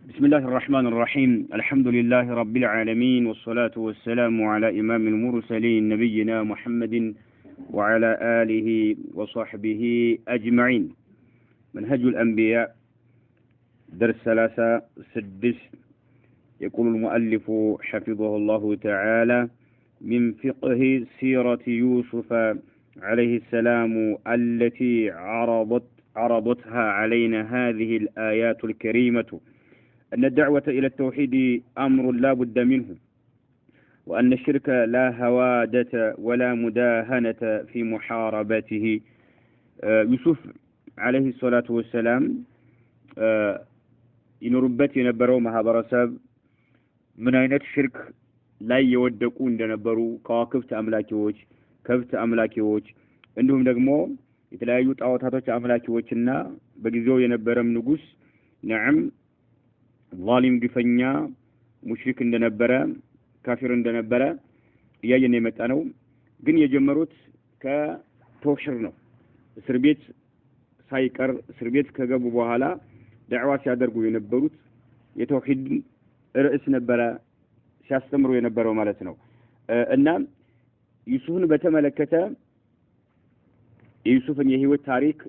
بسم الله الرحمن الرحيم الحمد لله رب العالمين والصلاة والسلام على إمام المرسلين نبينا محمد وعلى آله وصحبه أجمعين. منهج الأنبياء درس 36 يقول المؤلف حفظه الله تعالى من فقه سيرة يوسف عليه السلام التي عرضتها علينا هذه الآيات الكريمة أن الدعوة إلى التوحيد أمر لا بد منه، وأن الشرك لا هوادة ولا مداهنة في محاربته. يوسف عليه الصلاة والسلام ينربت ينبروا ማህበረሰብ ምን አይነት ሽርክ ላይ የወደቁ እንደነበሩ ከዋክብት አምላኪዎች፣ ከብት አምላኪዎች እንዲሁም ደግሞ የተለያዩ ጣዖታቶች አምላኪዎችና በጊዜው የነበረም ንጉስ ነዓም ዛሊም ግፈኛ ሙሽሪክ እንደነበረ ካፊር እንደነበረ ያየነ የመጣ ነው። ግን የጀመሩት ከተውሂድ ነው። እስር ቤት ሳይቀር እስር ቤት ከገቡ በኋላ ዳዕዋ ሲያደርጉ የነበሩት የተውሂድ ርዕስ ነበረ ሲያስተምሩ የነበረው ማለት ነው። እና ዩሱፍን በተመለከተ የዩሱፍን የህይወት ታሪክ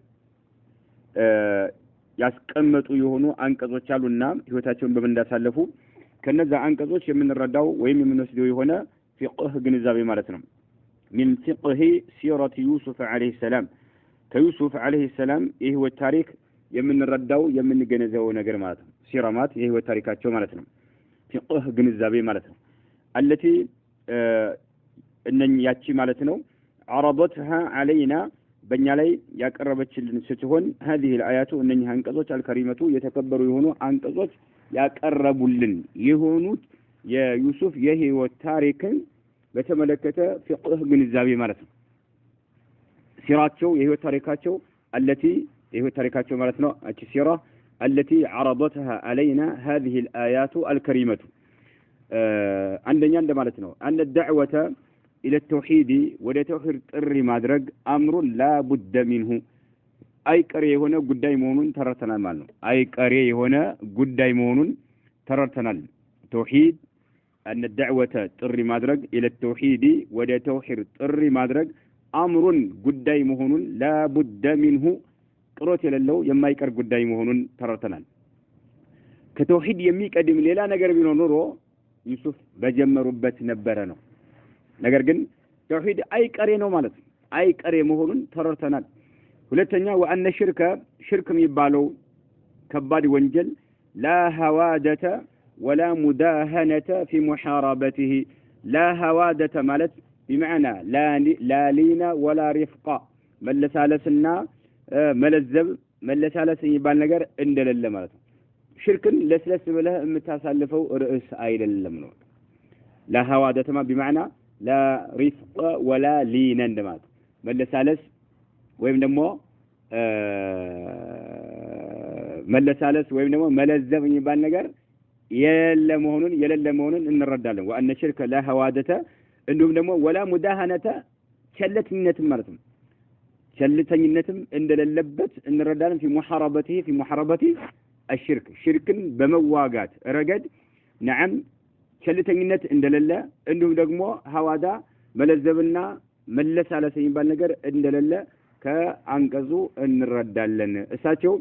ያስቀመጡ የሆኑ አንቀጾች አሉና ህይወታቸውን በምን እንዳሳለፉ ከነዛ አንቀጾች የምንረዳው ወይም የምንወስደው የሆነ ፍቅህ ግንዛቤ ማለት ነው። من فقه سيرة يوسف عليه السلام ከዩሱፍ عليه السلام የህይወት ታሪክ የምንረዳው የምንገነዘበው ነገር ማለት ነው። ሲራማት የህይወት ታሪካቸው ማለት ነው። ፍቅህ ግንዛቤ ማለት ነው። التي እነኚህ ያቺ ማለት ነው عرضتها علينا በእኛ ላይ ያቀረበችልን ስትሆን هذه الآيات እነኚህ አንቀጾች አልከሪመቱ የተከበሩ የሆኑ አንቀጾች ያቀረቡልን የሆኑት የዩሱፍ የህይወት ታሪክን በተመለከተ ፍቅህ ግንዛቤ ማለት ነው። ሲራቸው የህይወት ታሪካቸው التي የህይወት ታሪካቸው ማለት ነው። እቺ ሲራ التي عرضتها علينا هذه الآيات الكريمة አንደኛ እንደማለት ነው أن الدعوة إلى التوحيد ولا توحيد ጥሪ ማድረግ أمر لا بد منه አይቀሬ የሆነ ጉዳይ መሆኑን ተረድተናል ማለት ነው። አይቀሬ የሆነ ጉዳይ መሆኑን ተረድተናል። توحيد أن الدعوة ጥሪ ማድረግ إلى التوحيد ولا توحيد ጥሪ ማድረግ أمر ጉዳይ መሆኑን لا بد منه ጥሮት የሌለው የማይቀር ጉዳይ መሆኑን ተረድተናል። ከተውሂድ የሚቀድም ሌላ ነገር ቢኖር ኖሮ ዩሱፍ በጀመሩበት ነበረ ነው። ነገር ግን ተውሂድ አይቀሬ ነው ማለት ነው። አይቀሬ መሆኑን ተረድተናል። ሁለተኛ وأن ሽርክ የሚባለው ከባድ ወንጀል لا هوادة ولا مداهنة في محاربته لا هوادة ማለት بمعنى لا لين ولا رفق መለሳለስና መለዘብ መለሳለስ የሚባል ነገር እንደሌለ ማለት ነው። ሽርክን ለስለስ ብለህ የምታሳልፈው ርዕስ አይደለም ነው። لا هوادة بمعنى لا رفق ولا لين እንደማለት መለሳለስ ወይም ደግሞ መለሳለስ ወይም ደግሞ መለዘብ የሚባል ነገር የሌለ መሆኑን እንረዳለን። وأن الشرك لا هوادة እንዲሁም ደግሞ ولا مداهنة ቸልተኝነትም ማለት ነው። ቸልተኝነትም እንደሌለበት እንረዳለን። في محاربته الشرك ሽርክን በመዋጋት ረገድ نعم ቸልተኝነት እንደሌለ እንዲሁም ደግሞ ሐዋዳ መለዘብና መለሳለስ የሚባል ነገር እንደሌለ ከአንቀጹ እንረዳለን። እሳቸው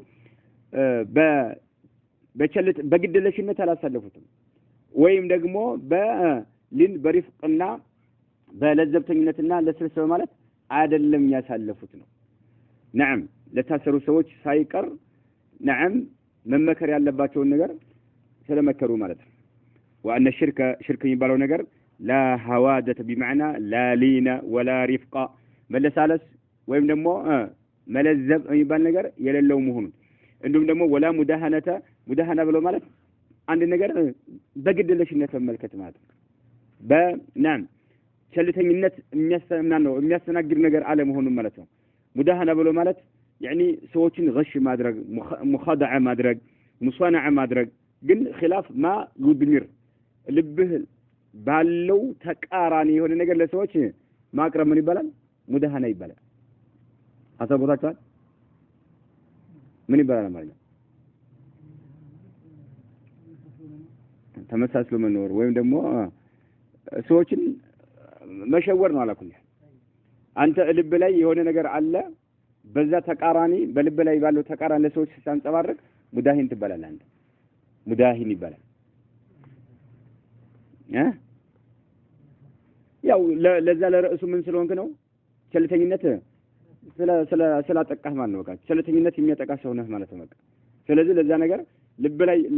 በግድለሽነት አላሳለፉትም ወይም ደግሞ በሪፍቅና በለዘብተኝነትና ለስለስ በማለት አይደለም ያሳለፉት ነው። نعم ለታሰሩ ሰዎች ሳይቀር نعم መመከር ያለባቸውን ነገር ስለመከሩ ማለት ነው። وأن الشرك የሚባለው ነገር لا هوادة بمعنى لا لين ولا رفق መለሳለስ ወይም ደግሞ መለዘብ የሚባል ነገር የሌለው መሆኑን እንዲሁም ደግሞ ولا مداهنة ብሎ ማለት አንድ ነገር በግድለሽነት መመልከት ማለት ነው። በናም ቸልተኝነት የሚያስተናግድ ነገር አለ መሆኑን ማለት ነው። ሙዳሃና ብሎ ማለት يعني ሰዎችን غش ማድረግ ሙኻዳዓ ማድረግ ሙሷናዓ ማድረግ ግን خلاف ما يدمر ልብህ ባለው ተቃራኒ የሆነ ነገር ለሰዎች ማቅረብ ምን ይባላል? ሙዳሃና ይባላል። አሰቦታችኋል? ምን ይባላል ማለት ነው? ተመሳስሎ መኖር ወይም ደግሞ ሰዎችን መሸወር ነው አላኩኝ አንተ ልብ ላይ የሆነ ነገር አለ በዛ ተቃራኒ በልብ ላይ ባለው ተቃራኒ ለሰዎች ሲያንጸባርቅ ሙዳሂን ትባላለህ አንተ ሙዳሂን ይባላል ያው ለዛ ለራሱ ምን ስለሆንክ ነው ቸልተኝነት ስላጠቃህ ማለት ነው በቃ ቸልተኝነት የሚያጠቃ ሰው ነህ ማለት ነው በቃ ስለዚህ ለዛ ነገር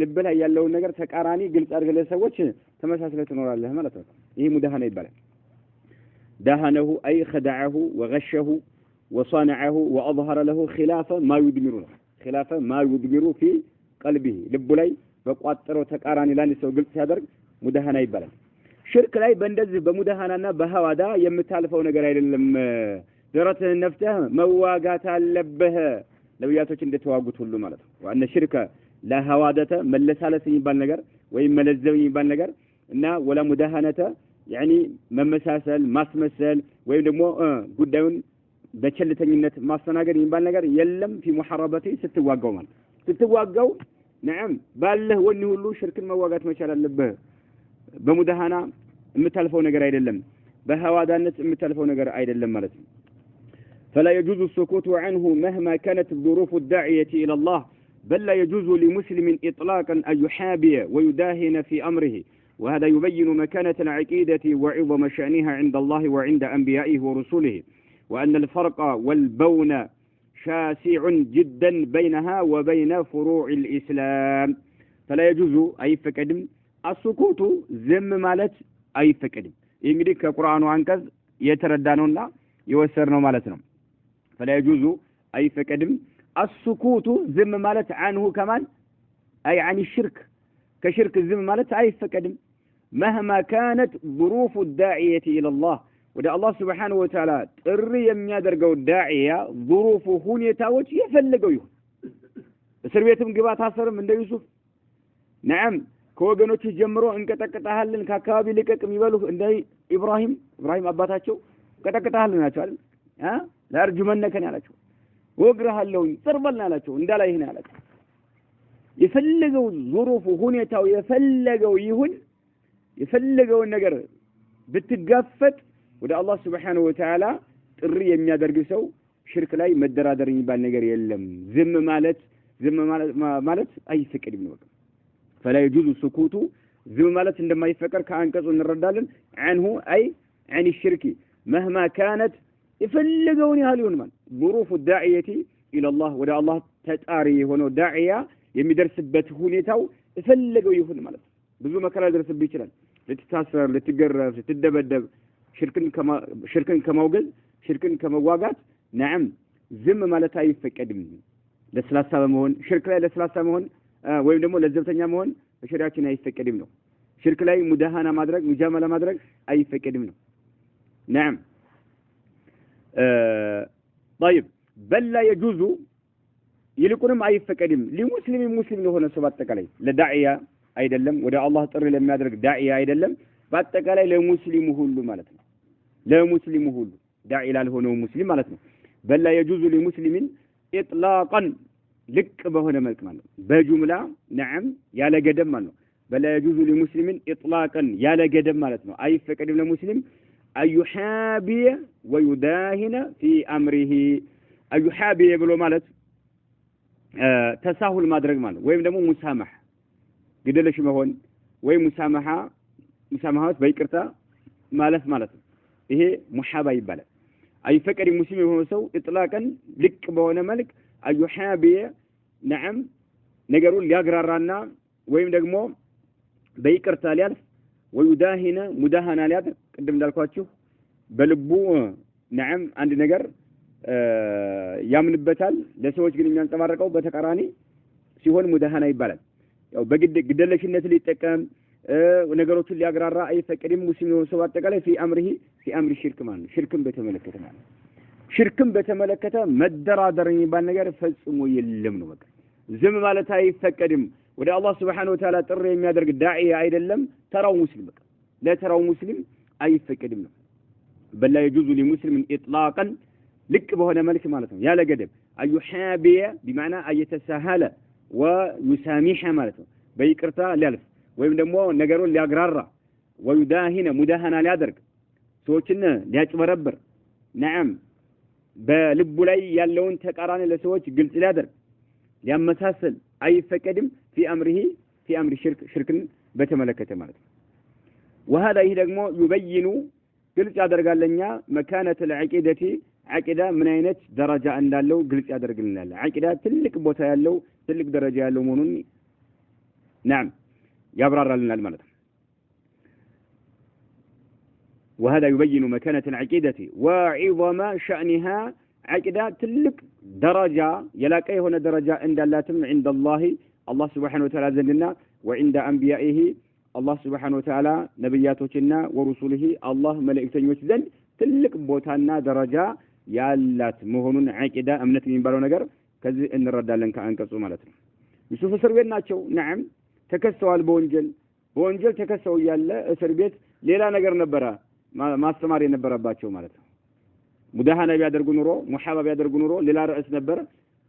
ልብ ላይ ያለውን ነገር ተቃራኒ ግልጽ አድርገህ ለሰዎች ተመሳስለህ ትኖራለህ ማለት ነው ይሄ ሙዳሃና ይባላል دهنه أي خدعه وغشه وصانعه وأظهر له خلاف ما يدمره خلاف ما يدمره في قلبه ልቡ ላይ በቋጠረው ተቃራኒ ላይ ሰው ግልጽ ሲያደርግ ሙዳሃና ይባላል ሽርክ ላይ በእንደዚህ በሙዳሃናና በሐዋዳ የምታልፈው ነገር አይደለም ደረትህን ነፍተህ መዋጋት አለብህ ነብያቶች እንደተዋጉት ሁሉ ማለት ነው ወአነ ሽርከ ለሐዋዳተ መለሳለስ የሚባል ነገር ወይም መለዘብ የሚባል ነገር እና ወላ ሙዳሃነተ يعني መመሳሰል ማስመሰል ወይም ደግሞ ጉዳዩን በቸልተኝነት ማስተናገድ የሚባል ነገር የለም في محاربته ስትዋጋው ማለት ስትዋጋው نعم ባለህ ወኒ ሁሉ ሽርክን መዋጋት መቻል አለብህ በሙዳሃና የምታልፈው ነገር አይደለም በሐዋዳነት የምታልፈው ነገር አይደለም ማለት ነው فلا يجوز السكوت عنه مهما كانت ظروف الداعية إلى الله بل لا يجوز لمسلم إطلاقا أن يحابي ويداهن في أمره وهذا يبين مكانة العقيدة وعظم شأنها عند الله وعند أنبيائه ورسوله وأن الفرق والبون شاسع جدا بينها وبين فروع الإسلام فلا يجوز أي فكدم السكوت زم مالت أي فكدم ينجد كقرآن وعنكز يتردانون يوسرنا مالتنا فلا يجوز أي فكدم السكوت زم مالت عنه كمان أي عن الشرك كشرك الزم مالت أي فكدم مهما كانت ظروف الداعية إلى الله وده الله سبحانه وتعالى تري يميادرقوا الداعية ظروف هونيتاوش يفلقوا يهون سربيتهم قبات حصر من ده يوسف نعم كوغنوش يجمروا انك تكتاهلن كاكابي لكك ميبالو انده إبراهيم أباتاتشو كتكتاهلن هاتشو ها لا أرجو منك نالاتشو وقرها اللون تربلنا لاتشو اندالا هنا لاتشو يفلقوا ظروف هونيتاو يفلقوا يهون يفلقوا النجر بتتقفت وده الله سبحانه وتعالى ጥሪ የሚያደርግ ሰው ሽርክ ላይ መደራደር የሚባል ነገር የለም ዝም ማለት አይፈቀድም ነው فلا يجوز السكوت ዝም ማለት እንደማይፈቀድ ከአንቀጹ እንረዳለን عنه أي عن الشرك مهما كانت يفلقون يهالون من ظروف الداعية إلى الله وده الله ተጣሪ ሆነው ዳዒያ የሚደርስበት ሁኔታው ይፈልገው ይሁን ማለት ብዙ መከራ ደርስብ ይችላል ልትታሰር ልትገረፍ ልትደበደብ ሽርክን ከማውገዝ ሽርክን ከመዋጋት نعم ዝም ማለት አይፈቀድም ለስላሳ በመሆን ሽርክ ላይ ለስላሳ መሆን ወይም ደግሞ ለዘብተኛ መሆን በሸሪዓችን አይፈቀድም ነው ሽርክ ላይ ሙዳሃና ማድረግ ሙጃመላ ማድረግ አይፈቀድም ነው نعم طيب بل لا يجوز ይልቁንም አይፈቀድም ሙስሊም ለሆነ ሰው በአጠቃላይ ለዳዒያ አይደለም ወደ አላህ ጥሪ ለሚያደርግ ዳዒያ አይደለም በአጠቃላይ ለሙስሊሙ ሁሉ ማለት ነው ለሙስሊሙ ሁሉ ዳዒ ላልሆነው ሙስሊም ማለት ነው በላ يجوز لمسلم اطلاقا ልቅ በሆነ መልክ ማለት ነው በጁምላ نعم ያለ ገደብ ማለት ነው በላ يجوز لمسلم اطلاقا ያለ ገደብ ማለት ነው አይፈቀድም ለሙስሊም አዩሐቢ ويداهن في امره አዩሐቢ ብሎ ማለት ተሳሁል ማድረግ ማለት ወይም ደግሞ ሙሳማህ ግደለሽ መሆን ወይ ሙሳማሃት በይቅርታ ማለፍ ማለት ነው ይሄ ሙሐባ ይባላል አይፈቀድ ሙስሊም የሆነ ሰው ኢጥላቀን ልቅ በሆነ መልክ አዩሐቢ نعم ነገሩን ሊያግራራና ወይም ደግሞ በይቅርታ ሊያልፍ ወይዳሂነ ሙዳሃና ሊያደርግ ቅድም እንዳልኳችሁ በልቡ نعم አንድ ነገር ያምንበታል ለሰዎች ግን የሚያንጸባርቀው በተቃራኒ ሲሆን ሙዳሃና ይባላል ያው በግደለሽነት ሊጠቀም ነገሮችን ሊያግራራ አይፈቀድም ሙስሊም ነው ሰው አጠቃላይ في امر ሽርክ ማለት ሽርክን በተመለከተ ማለት ሽርክን በተመለከተ መደራደር የሚባል ነገር ፈጽሞ የለም ነው በቃ ዝም ማለት አይፈቀድም ወደ አላህ Subhanahu Wa Ta'ala ጥሪ የሚያደርግ ዳዒያ አይደለም ተራው ሙስሊም በቃ ለተራው ሙስሊም አይፈቀድም ነው بل لا يجوز لمسلم اطلاقا ልቅ በሆነ መልክ ማለት ነው ያለ ገደብ አዩሐቢያ بمعنى ايتساهل ويسامح ማለት ነው በይቅርታ ሊያልፍ ወይም ደግሞ ነገሩን ሊያግራራ ወይዳሂነ ሙዳሃና ሊያደርግ ሰዎችን ሊያጭበረብር ነዓም በልቡ ላይ ያለውን ተቃራኒ ለሰዎች ግልጽ ሊያደርግ ሊያመሳሰል አይፈቀድም في امر ሽርክን በተመለከተ ማለት ነው وهذا ይህ ደግሞ يبين ግልጽ ያደርጋለኛ መካነተ العقيدة عقيدة ምን አይነት ደረጃ እንዳለው ግልጽ ያደርግልናል عقيدة ትልቅ ቦታ ያለው ትልቅ ደረጃ ያለው መሆኑን نعم ያብራራልናል ማለት ነው وهذا يبين مكانة العقيدة وعظم شأنها عقيدة تلك درجة يلاقي هنا درجة عند الله سبحانه وتعالى زندنا وعند أنبيائه الله سبحانه وتعالى نبياتنا ورسوله الله ملائكته زند تلك بوتانا درجة يالات مهون عقيدة أمنت من بالو نجر كذي إن رد لنك أنكسو مالتنا يشوف سربيت ناتشو نعم تكسوا البونجل تكسوا يالا سربيت ليلا نجر نبرة ما استمر የነበረባቸው ማለት ነው ሙዳሃና ቢያደርጉ ኑሮ ሙሐባ ቢያደርጉ ኑሮ ሌላ ርዕስ ነበር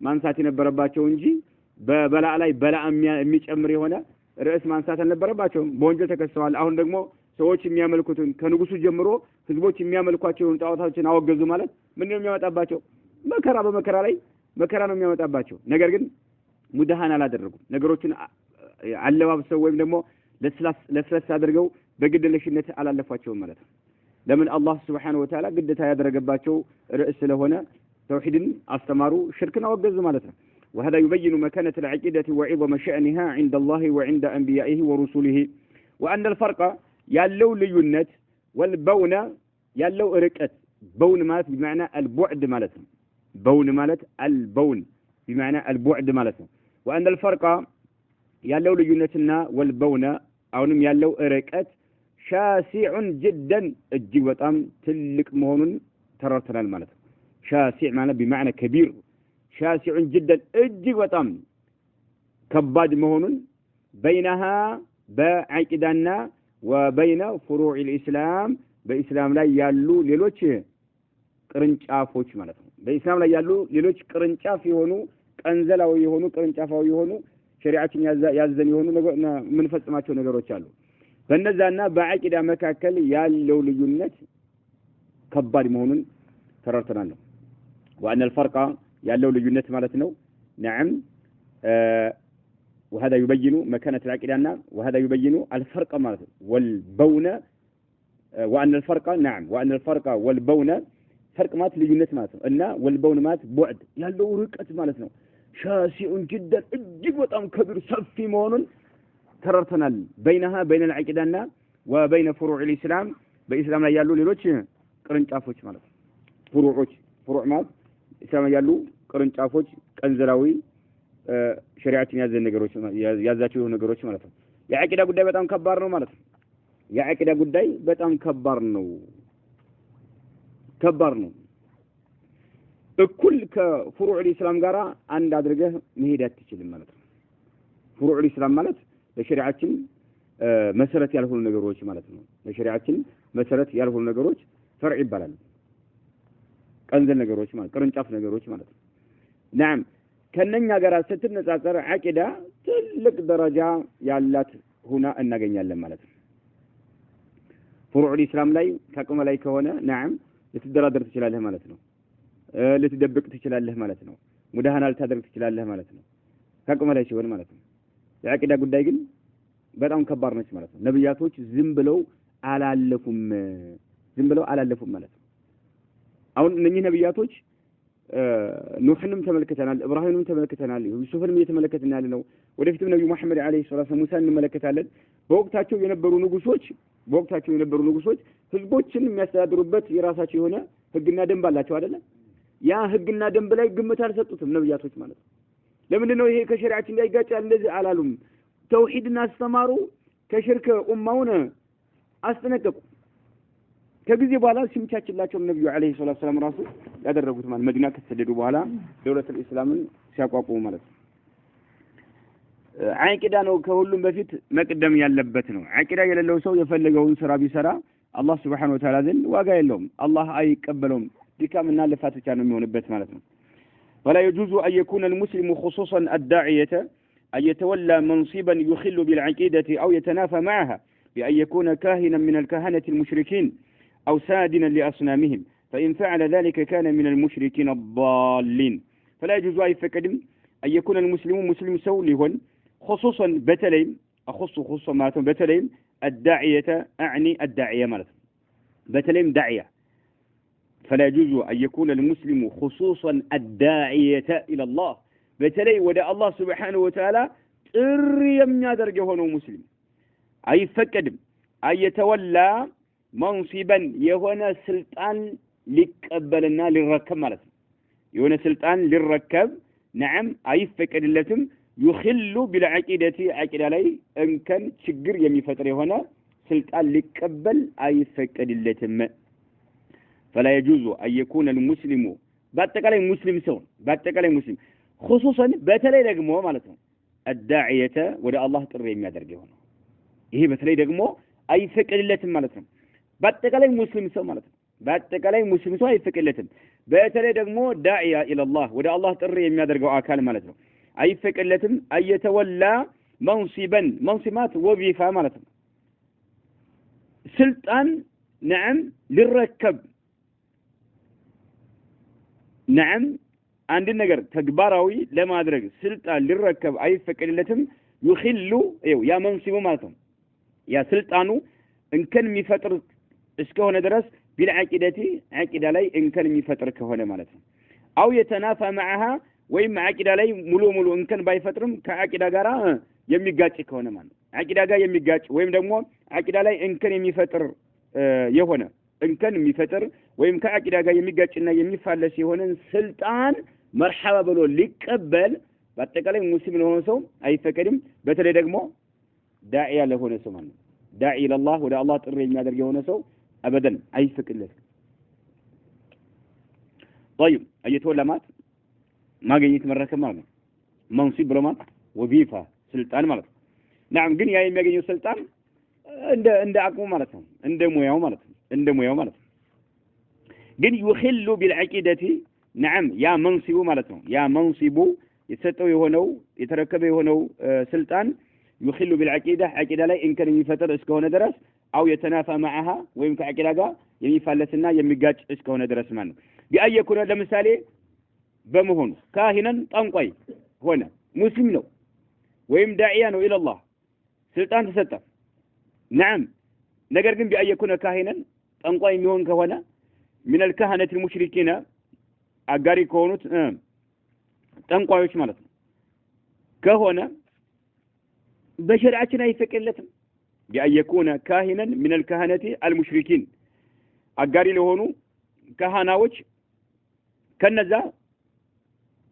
ማንሳት የነበረባቸው እንጂ በበላ ላይ በላ የሚጨምር የሆነ ርዕስ ማንሳት አልነበረባቸው በወንጀል ተከሰዋል አሁን ደግሞ ሰዎች የሚያመልኩትን ከንጉሱ ጀምሮ ህዝቦች የሚያመልኳቸውን ጣዖታቶችን አወገዙ ማለት ምን ነው የሚያመጣባቸው መከራ በመከራ ላይ መከራ ነው የሚያመጣባቸው ነገር ግን ሙዳሃና አላደረጉም ነገሮችን አለባብሰው ወይም ደግሞ ለስላሳ አድርገው በግድለሽነት አላለፏቸው ማለት ነው لمن الله سبحانه وتعالى قدتها يدرجباتشو رئيس لهنا توحيد استماروا شركنا وجزوا مالتنا وهذا يبين مكانة العقيدة وعظم شأنها عند الله وعند أنبيائه ورسوله وأن الفرق يالو لينت والبون يالو ركت بون مالت بمعنى البعد مالتنا بون مالت البون بمعنى البعد مالتنا وأن الفرق يالو لينتنا والبون أو نم يالو ركت شاسع جدا እጅግ በጣም ትልቅ መሆኑን ተረድተናል ማለት ነው شاسع ማለት بمعنى كبير شاسع جدا እጅግ በጣም ከባድ መሆኑን بينها بعقيدنا وبين فروع الإسلام በኢስላም ላይ ያሉ ሌሎች ቅርንጫፎች ማለት ነው በኢስላም ላይ ያሉ ሌሎች ቅርንጫፍ የሆኑ ቀንዘላዊ የሆኑ ቅርንጫፋዊ የሆኑ ሸሪዓችን ያዘን የሆኑ ምን ፈጽማቸው ነገሮች አሉ በእነዛና በአቂዳ መካከል ያለው ልዩነት ከባድ መሆኑን ተረድተናል وأن الفرق ያለው ልዩነት ማለት ነው نعم وهذا يبين مكانة العقيدة وهذا يبين الفرق ማለት والبون وأن الفرق نعم وأن الفرق والبون فرق ማለት ልዩነት ማለት ነው እና والبون ማለት بعد ያለው ርቀት ማለት ነው شاسع جدا እጅግ በጣም ከቢር ሰፊ መሆኑን ተረድተናል بينها بين العقيدة وبين فروع الإسلام በኢስላም ላይ ያሉ ሌሎች ቅርንጫፎች ማለት ነው فروع ማለት ኢስላም ላይ ያሉ ቅርንጫፎች ቀንዘላዊ ሸሪዓችን ያዘን ነገሮች ያዛቸው ነገሮች ማለት ነው የአቂዳ ጉዳይ በጣም ከባድ ነው ማለት ነው የአቂዳ ጉዳይ በጣም ከባድ ነው እኩል ከፍሩዕ الإسلام ጋራ አንድ አድርገህ መሄድ አትችልም ማለት ነው ፍሩዕ الإسلام ማለት ለሸሪዓችን መሰረት ያልሆኑ ነገሮች ማለት ነው ለሸሪዓችን መሰረት ያልሆኑ ነገሮች ፈርዕ ይባላል ቀንዘል ነገሮች ማለት ቅርንጫፍ ነገሮች ማለት ነው نعم ከነኛ ጋራ ስትነጻጸር አቂዳ ትልቅ ደረጃ ያላት ሆና እናገኛለን ማለት ነው ፍሩዕ الإسلام ላይ ከቁመ ላይ ከሆነ نعم ልትደራደር ትችላለህ ማለት ነው ልትደብቅ ትችላለህ ማለት ነው ሙዳሃና ልታደርግ ትችላለህ ማለት ነው ከቁመ ላይ ሲሆን ማለት ነው የአቂዳ ጉዳይ ግን በጣም ከባድ ነች ማለት ነው ነብያቶች ዝም ብለው አላለፉም ማለት ነው አሁን እነኚህ ነብያቶች ኑህንም ተመልክተናል ኢብራሂምንም ተመልክተናል ዩሱፍንም እየተመለከተናል ነው ወደፊትም ነብዩ መሐመድ አለይሂ ሰላቱ ሙሳን እንመለከታለን በወቅታቸው የነበሩ ንጉሶች ህዝቦችን የሚያስተዳድሩበት የራሳቸው የሆነ ህግና ደንብ አላቸው አይደለ ያ ህግና ደንብ ላይ ግምት አልሰጡትም ነብያቶች ማለት ነው ለምን ነው ይሄ ከሸሪዓችን ጋር ይጋጫል እንደዚህ አላሉም ተውሂድን አስተማሩ ከሽርክ ኡማውን አስጠነቀቁ ከጊዜ በኋላ ሲምቻችላቸው ነብዩ አለይሂ ሰላቱ ሰላም ራሱ ያደረጉት ማለት መዲና ከተሰደዱ በኋላ ደውለቱል ኢስላምን ሲያቋቁሙ ማለት ነው አቂዳ ነው ከሁሉም በፊት መቅደም ያለበት ነው አቂዳ የሌለው ሰው የፈለገውን ስራ ቢሰራ አላህ Subhanahu Wa Ta'ala ዘንድ ዋጋ የለውም አላህ አይቀበለውም ድካምና ልፋት ብቻ ነው የሚሆንበት ማለት ነው ولا يجوز أن يكون المسلم خصوصا الداعية أن يتولى منصبا يخل بالعقيدة أو يتنافى معها بأن يكون كاهنا من الكهنة المشركين أو سادنا لأصنامهم فإن فعل ذلك كان من المشركين الضالين فلا يجوز أي فكدم أن يكون المسلم مسلم سولهن خصوصا بتلين أخص خصوصا ما بتلين الداعية أعني الداعية مالت بتلين داعية فلا يجوز أن يكون المسلم خصوصا الداعية إلى الله بتلين ودى الله سبحانه وتعالى إريم يادر جهونه مسلم أي فكدم أن يتولى منصبا يهونا سلطان لقبلنا للركب مالت يهونا سلطان للركب نعم أي فكدلتم يخل بالعقيدة عقيدة لي إن كان شجر يمي فترة هنا سلطان لقبل أي فكدلتم فلا يجوز أن يكون المسلم باتكالي مسلم سون باتكالي مسلم خصوصا باتلي دقمو مالتهم الداعية ودا الله ترى يمي درجة هنا ይሄ በተለይ ደግሞ አይፈቀድለትም ማለት ነው በአጠቃላይ ሙስሊም ሰው ማለት ነው በአጠቃላይ ሙስሊም ሰው አይፈቀድለትም በተለይ ደግሞ ዳኢያ ኢላላህ ወደ አላህ ጥሪ የሚያደርገው አካል ማለት ነው አይፈቀድለትም አየተወላ መንሲበን መንሲማት ወዚፋ ማለት ነው ስልጣን نعم ሊረከብ نعم አንድ ነገር ተግባራዊ ለማድረግ ስልጣን ሊረከብ አይፈቀድለትም يخل ያ መንሲቡ ማለት ነው يا سلطانو إن كان ميفتر اسكهنا درس بالعقيدة عقيدة لي إن كان ميفتر كهنا مالتهم أو يتنافى معها ويم عقيدة لي ملو إن كان بايفترم كعقيدة جرا يميجاتش كهنا مان عقيدة جا يميجاتش ويم دمو عقيدة لي إن كان ميفتر يهونا إن كان ميفتر ويم كعقيدة جا يميجاتش إن يميفعلش يهونا سلطان مرحبا بلو ليقبل باتكلم مسلم هون سو أي فكريم بتري دمو داعي له هنا سو مانو داعي الى الله ولا الله ጥሪ የሚያደርግ የሆነ ሰው አበደን አይፈቅድለትም طيب እየተወለማት ማግኘት መረከብ ማለት ነው መንሲብ ብለማት ወዚፋ ስልጣን ማለት ነው نعم ግን ያ የሚያገኘው ስልጣን እንደ አቅሙ ማለት ነው እንደ ሙያው ማለት ነው ግን يخل بالعقيدة نعم ያ መንሲቡ ማለት ነው ያ መንሲቡ የተሰጠው የሆነው የተረከበ የሆነው ስልጣን يخل بالعقيدة عقيدة لا إن كان يفتر إسكهون درس أو يتنافى معها ويمكن عقيدة جا يميفلسنا يميجاج إسكهون درس منه بأي يكون لمثالي بمهون كاهنا طنقي هنا مسلم ويم داعيان إلى الله سلطان تستف نعم نقرقن بأي يكون كاهنا طنقي مهون كهنا من الكهنة المشركين أجاري كونت طنقي وش مالت كهنا بشرعتنا يفكلتهم بأن يكون كاهنا من الكهنة المشركين أقاري لهونو كهناوج كنزا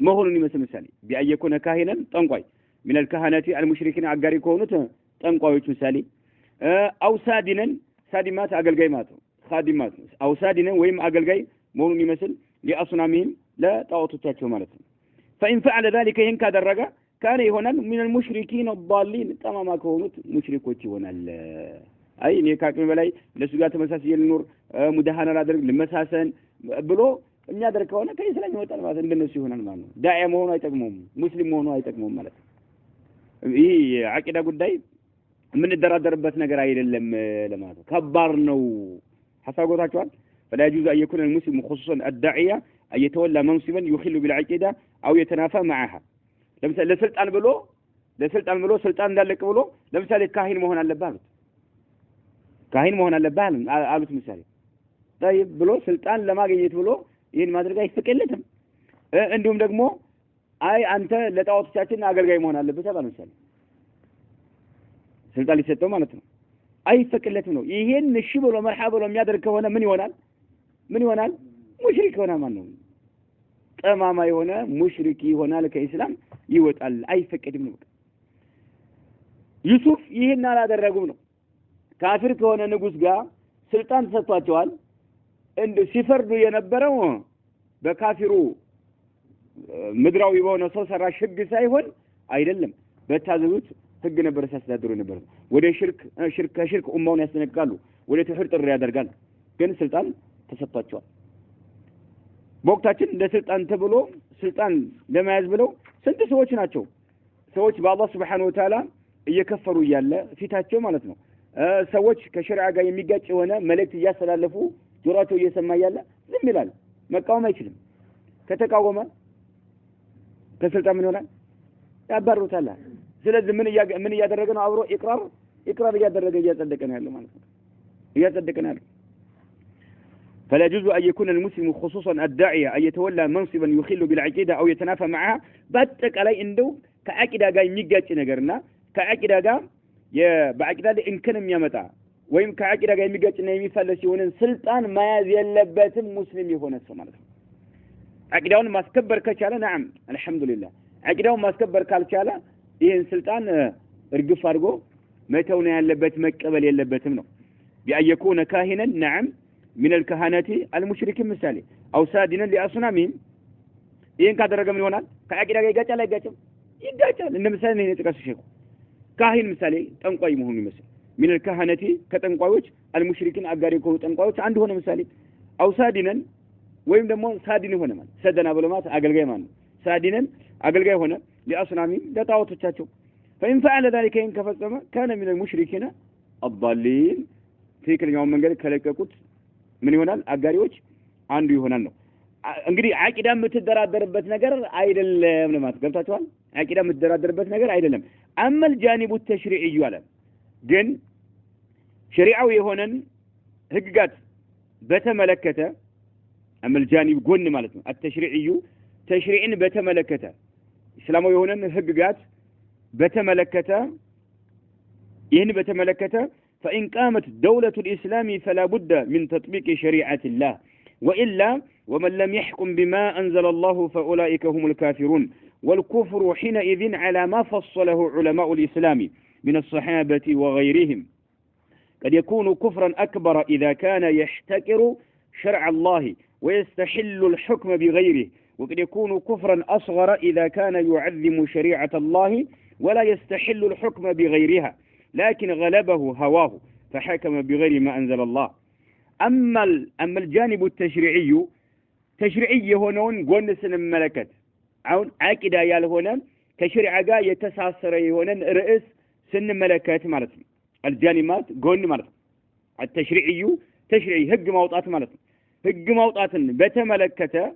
مهون مثالي بأن يكون كاهنا طنقوي من الكهنة المشركين أقاري كونو طنقوي مثالي أو سادمات أقلقيمات خادمات أو سادنا ويم أقلقي مهون مثل لأصنامهم لا طاوتتاتهم مالتهم فإن فعل ذلك ينكاد الرقا كان هنا من المشركين الضالين تماما كونت مشركوتي هنا أي نيكاك من بلاي لسوقات مساسية النور مدهانا رادر لمساسن بلو إن يادرك هنا كي سلام يوتر ما سندن نسي هنا المعنى داعي مهونو يتقمهم مسلم مهونو يتقمهم مالك إيه عقيدة قد داي من الدرادر بس نقرأي لما كبرنو حسا قوتاكوان فلا يجوز أن يكون المسلم خصوصا الداعية أن يتولى منصبا يخل بالعقيدة أو يتنافى معها ለምሳሌ ለስልጣን ብሎ ስልጣን እንዳለቅ ብሎ ለምሳሌ ካህን መሆን አለበት አሉት ምሳሌ طيب ብሎ ስልጣን ለማግኘት ብሎ ይሄን ማድረግ አይፈቀድለትም እንዲሁም ደግሞ አይ አንተ ለጣዖቶቻችን አገልጋይ መሆን አለበት አሉ ምሳሌ ስልጣን ሊሰጠው ማለት ነው አይፈቀድለትም ነው ይሄን እሺ ብሎ መርሐባ ብሎ የሚያደርግ ከሆነ ምን ይሆናል ሙሽሪክ ይሆናል ማለት ነው ጠማማ የሆነ ሙሽሪክ ይሆናል ከኢስላም ይወጣል አይፈቀድም ነው ዩሱፍ ይሄን አላደረጉም ነው ካፊር ከሆነ ንጉስ ጋር ስልጣን ተሰጥቷቸዋል እንደ ሲፈርዱ የነበረው በካፊሩ ምድራዊ በሆነ ሰው ሰራሽ ህግ ሳይሆን አይደለም በታዘዙት ህግ ነበር ሲያስተዳድሩ ነበር ወደ ሽርክ ኡማውን ያስነቃሉ ወደ ተህር ጥሪ ያደርጋል ግን ስልጣን ተሰጥቷቸዋል በወቅታችን እንደ ስልጣን ተብሎ ስልጣን ለማያዝ ብለው ስንት ሰዎች ናቸው ሰዎች በአላህ Subhanahu Wa Ta'ala እየከፈሩ ያለ ፊታቸው ማለት ነው ሰዎች ከሸሪዓ ጋር የሚጋጭ የሆነ መልእክት እያስተላለፉ ጆሮአቸው እየሰማ ያለ ዝም ይላል መቃወም አይችልም ከተቃወመ ከስልጣን ምን ይሆናል ያባሩታል ስለዚህ ምን እያደረገ ነው አብሮ ኢቅራር እያደረገ እያጸደቀ ነው ያለው ማለት ነው እያጸደቀ ነው ያለው فلا يجوز أن يكون المسلم خصوصا الداعية أن يتولى منصبا يخل بالعقيدة أو يتنافى معها باتك علي عنده كعقيدة جاي ميجاتش نجرنا كعقيدة جا بعقيدة إن كان ميامتا ويم كعقيدة جاي ميجاتش نيمي فلسيون سلطان ما يزيلبت المسلم يكون السمال عقيدة ما سكبر كشالة نعم الحمد لله عقيدة ما سكبر كالشالة إيه سلطان رجف أرجو ما تونا يلبت مكبل يلبت منه بأن يكون كاهنا نعم من الكهنة المشركين مثالي أو سادنا لأصنامهم إن كادر رقم هنا كأجل يجاتل يجاتل إن مثلا هنا تكاسو شيخ كاهن مثالي تنقاي مهم مثال من الكهنة كتنقاوش المشركين أجاريكو تنقاوش عنده هنا مثالي أو سادنا وين دمو سادنا هنا من سادنا بلومات أجل جاي من سادنا أجل جاي هنا لأصنامهم لا تعوض تشاتشو فإن فعل ذلك إن كفر كان من المشركين الضالين في كل يوم من قال كلككوت من يونال أجاريوش عنده يونال نو እንግዲህ አቂዳ የምትደራደርበት ነገር አይደለም ለማለት ገብታችኋል አቂዳ የምትደራደርበት ነገር አይደለም አመል ጃኒቡ ተሽሪዒዩ አለ ግን ሸሪዓው የሆነን ህግጋት በተመለከተ አመል ጃኒብ ጎን ማለት ነው አተሽሪዒዩ ተሽሪዕን በተመለከተ እስላማዊ የሆነን ህግጋት በተመለከተ ይህን በተመለከተ فإن قامت دولة الإسلام فلا بد من تطبيق شريعة الله وإلا ومن لم يحكم بما أنزل الله فأولئك هم الكافرون والكفر حينئذ على ما فصله علماء الإسلام من الصحابة وغيرهم قد يكون كفرا أكبر إذا كان يحتكر شرع الله ويستحل الحكم بغيره وقد يكون كفرا أصغر إذا كان يعظم شريعة الله ولا يستحل الحكم بغيرها لكن غلبه هواه فحكم بغير ما أنزل الله أما الجانب التشريعي تشريعي هونون قنسن الملكات عون عاكدا يال هونان كشريعة يتساصر هونان رئيس سن ملكات مالتي الجانبات قن مالتي التشريعي تشريعي هج موطات مالتي هج موطات بتملكته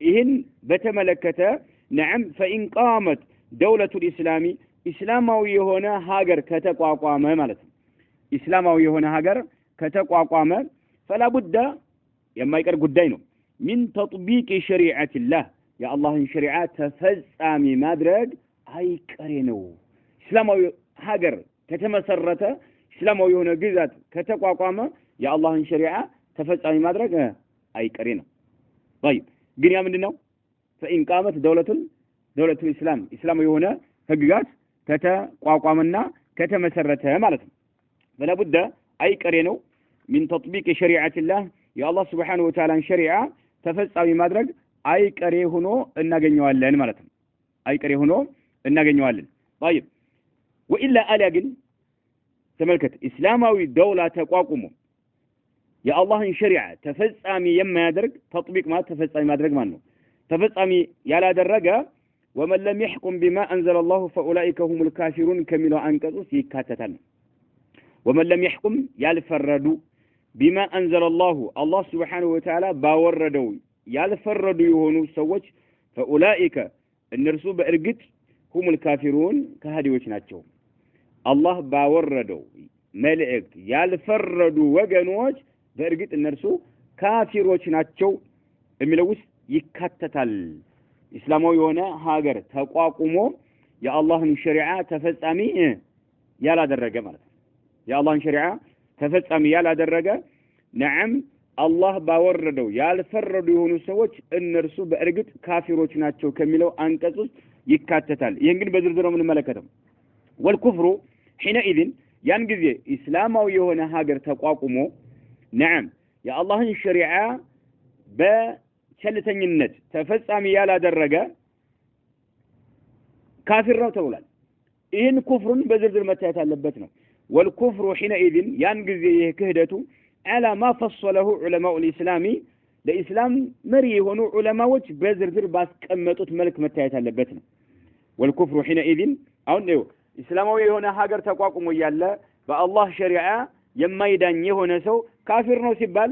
إهن بتملكته نعم فإن قامت دولة الإسلام إسلامي هنا هاجر كتقاقامة مالتي إسلامي هنا هاجر كتقاقامة فلا بد يما يقر قدينه من تطبيق شريعة الله يا الله شريعة تفزامي مادرج أي كرينو إسلامي هاجر كتمسرته إسلامي هنا جزات كتقاقامة يا الله شريعة تفزامي مادرج أي كرينو طيب قريا مننا فإن قامت دولة الإسلام إسلامي هنا هجات كتقاقامنا كتمسرته مالتهم فلا بد أي كرينو من تطبيق شريعة الله يا الله سبحانه وتعالى شريعة تفسعي مدرج أي كريهنو النجنيوال لين مالتهم أي كريهنو النجنيوال طيب وإلا ألاقن تملكت إسلامي دولة تقاقمه يا الله شريعة تفسعي يما يدرج تطبيق ما تفسعي مدرج منه تفسعي يلا درجة ومن لم يحكم بما أنزل الله فأولئك هم الكافرون كملوا أنكسوا سيكاتتن ومن لم يحكم يالفردوا بما أنزل الله سبحانه وتعالى باوردوا يالفردوا يهونوا سوج فأولئك النرسو بأرقت هم الكافرون كهديوش ناتشو الله باوردوا ملعك يالفردوا وقنوج بأرقت النرسو كافروش ناتشو الملوث يكتتل إسلامي هنا هاجر تقاقمو يا الله الشريعة تفسامي يالا درجة مالت يا الله شريعة تفسامي يالا درجة نعم الله باوردو يالفردو يهونو سوچ النرسو بأرقت كافروች ናቸው ከሚለው አንቀጽ ውስጥ ይካተታል ይሄን ግን በዝርዝር ምን መለከተው والكفر حينئذ ያን ጊዜ እስላማዊ የሆነ ሀገር ተቋቁሞ نعم يا الله الشريعة በቸልተኝነት ተፈጻሚ ያላደረገ ካፊር ነው ተብሏል ይሄን ኩፍሩን በዝርዝር መታየት አለበት ነው والكفر حينئذ ينجزي كهدته على ما فصله علماء الإسلام الإسلام مري هونو علماء بزرزر باس كمتوت ملك متايت اللبتنا والكفر حينئذ አሁን ነው እስላማዊ የሆነ ሀገር ተቋቁሞ ያለ በአላህ ሸሪዓ የማይዳኝ የሆነ ሰው ካፊር ነው ሲባል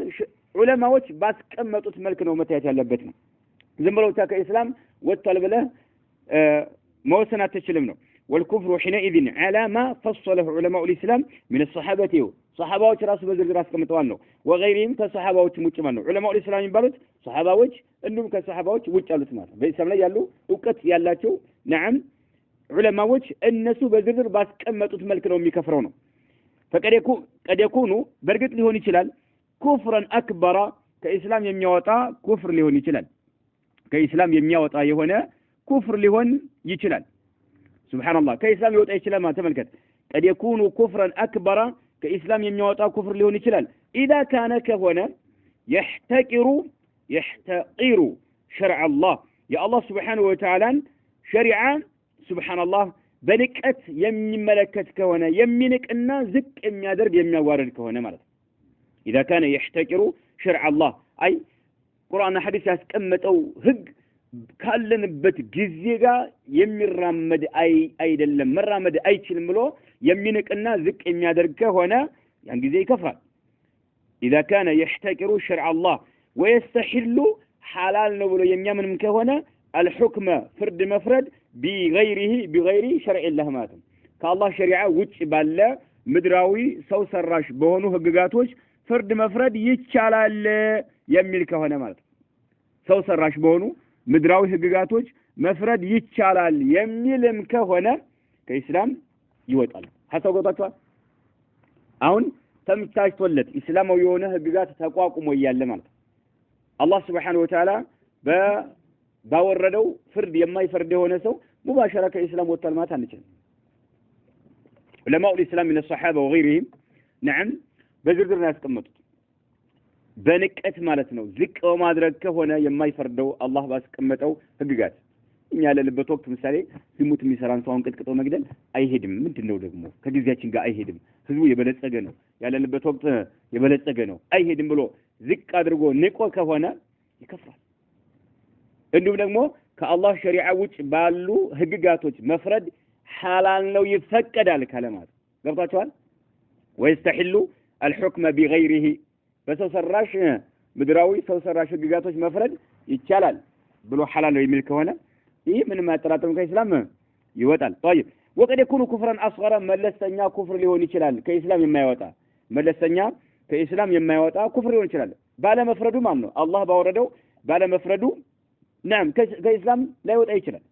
ዑለማዎች ባስቀመጡት መልክ ነው መታየት ያለበት ነው። ዝም ብለው ከእስላም ወጥቷል ብለህ መወሰን አትችልም ነው። والكفر حينئذ على ما فصله علماء الإسلام من الصحابة صحابة راس بزرزر አስቀምጠዋል ነው وغيرهم ከصحابዎች ውጭ ማለት ነው። علماء الإسلام የሚባሉት صحابዎች እንዲሁም ከصحابዎች ውጭ ያሉት ማለት በኢስላም ላይ ያሉ ዕውቀት ያላቸው نعم ዑለማዎች እነሱ በዝርዝር ባስቀመጡት መልክ ነው የሚከፍረው ነው። قد يكون በርግጥ ሊሆን ይችላል كفرا أكبر ከኢስላም የሚያወጣ ኩፍር ሊሆን ይችላል። ከኢስላም የሚያወጣ የሆነ ኩፍር ሊሆን ይችላል። سبحان الله كإسلام يوطى يشلال ما تملكت قد يكون كفرا أكبر كإسلام يميوطى كفر لهون يشلال إذا كان كهنا يحتقر شرع الله يا الله سبحانه وتعالى شرعا سبحان الله بنكت يمي ملكت كهنا يمينك إنا زك إمي درب يمي وارد كهنا مرض إذا كان يحتقر شرع الله أي قرآن حديث يسكمت أو هج ካለንበት ጊዜ ጋር የሚራመድ አይደለም መራመድ አይችልም ብሎ የሚንቅና ዝቅ የሚያደርግ ከሆነ ያን ጊዜ ይከፍራል። اذا كان يحتقر شرع الله ويستحل حلال ነው ብሎ የሚያምንም ከሆነ الحكم فرد مفرد بغير شرع الله ማለት ከአላህ ሸሪዓ ውጭ ባለ ምድራዊ ሰው ሰራሽ በሆኑ ህግጋቶች ፍርድ መፍረድ ይቻላል የሚል ከሆነ ማለት ሰው ሰራሽ በሆኑ ምድራዊ ህግጋቶች መፍረድ ይቻላል የሚልም ከሆነ ከኢስላም ይወጣል። ሐሳብ ገብቷችኋል? አሁን ተምታችቶለት እስላማዊ የሆነ ህግጋት ተቋቁሞ ያለ ማለት አላህ Subhanahu Wa Ta'ala ባወረደው ፍርድ የማይፈርድ የሆነ ሰው ሙባሸራ ከኢስላም ወጣል ማለት አንችልም። ዑለማው الاسلام من الصحابه وغيرهم نعم በዝርዝር ነው ያስቀመጡት። በንቀት ማለት ነው ዝቅ በማድረግ ከሆነ የማይፈርደው አላህ ባስቀመጠው ህግጋት እኛ ያለንበት ወቅት ምሳሌ ዝሙት የሚሰራን ሰው አንቀጥቅጦ መግደል አይሄድም። ምንድነው ደግሞ ከጊዜያችን ጋር አይሄድም። ህዝቡ የበለጸገ ነው ያለንበት ወቅት የበለጸገ ነው አይሄድም ብሎ ዝቅ አድርጎ ንቆ ከሆነ ይከፍራል። እንዲሁም ደግሞ ከአላህ ሸሪዓ ውጭ ባሉ ህግጋቶች መፍረድ ሐላል ነው ይፈቀዳል ካለማት ገብታችኋል? ويستحل الحكم بغيره በሰው ሰራሽ ምድራዊ ሰው ሰራሽ ህግጋቶች መፍረድ ይቻላል ብሎ ሐላል ነው የሚል ከሆነ ይህ ምንም አያጠራጥርም ከኢስላም ይወጣል። طيب وقد يكون كفرا اصغر መለስተኛ ኩፍር ሊሆን ይችላል ከኢስላም የማይወጣ መለስተኛ ከኢስላም የማይወጣ ኩፍር ሊሆን ይችላል ባለ መፍረዱ ማለት ነው። አላህ ባወረደው ባለ መፍረዱ نعم ከኢስላም ላይወጣ ይችላል።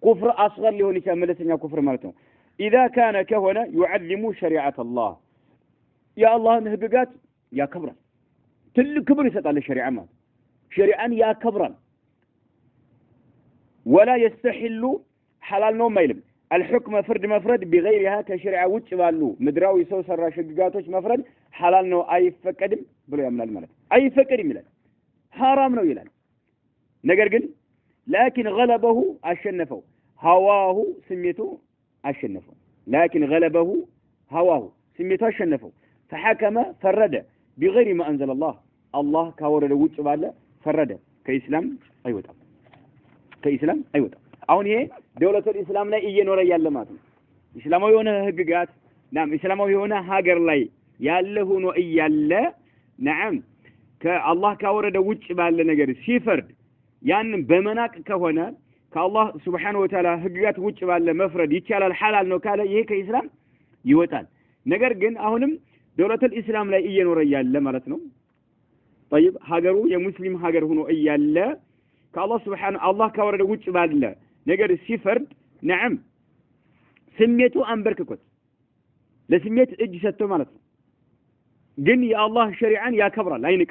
ኩፍር اصغر ሊሆን ይችላል መለስተኛ ኩፍር ማለት ነው። اذا كان كهنا يعظم شريعه الله يا الله ህግጋት ያከብራል ትልቅ ክብር ይሰጣል ሸሪዓ ማለት ሸሪዓን ያከብራል። ولا يستحل حلال ነው ማይልም الحكم فرد مفرد بغيرها كشريعه ውጭ ባሉ ምድራዊ ሰው ሰራሽ ህግጋቶች መፍረድ ሐላል ነው አይፈቀድም ብሎ ያምናል ማለት አይፈቀድም ይላል حرام ነው ይላል። ነገር ግን لكن غلبه አሸነፈው هواه ስሜቱ አሸነፈው لكن غلبه هواه ስሜቱ አሸነፈው فحكم فرد بغير ما أنزل الله كاورد وجه باله فرد كإسلام أيوة كإسلام أيوة أون هي دولة الإسلام لا ينور يالله ما تم إسلامه يهونه هجقات نعم إسلامه يهونه هاجر لاي يالله هو يالله نعم كالله كاورد وجه باله نجار سيفرد يعني بمناك كهونا كالله سبحانه وتعالى هجقات وجه باله مفرد يتشال الحلال نو كاله يه كإسلام يوتال نجار جن أهونم دولة الإسلام لا ينور يالله مالتنا. طيب هاجروا يا مسلم هاجر هنا يالله كالله سبحانه الله كورد وجه بالله نجر السفرد نعم سميته أنبرككت لسميت إجسته مالتنا جن يا الله شريعان يا كبرى لا ينك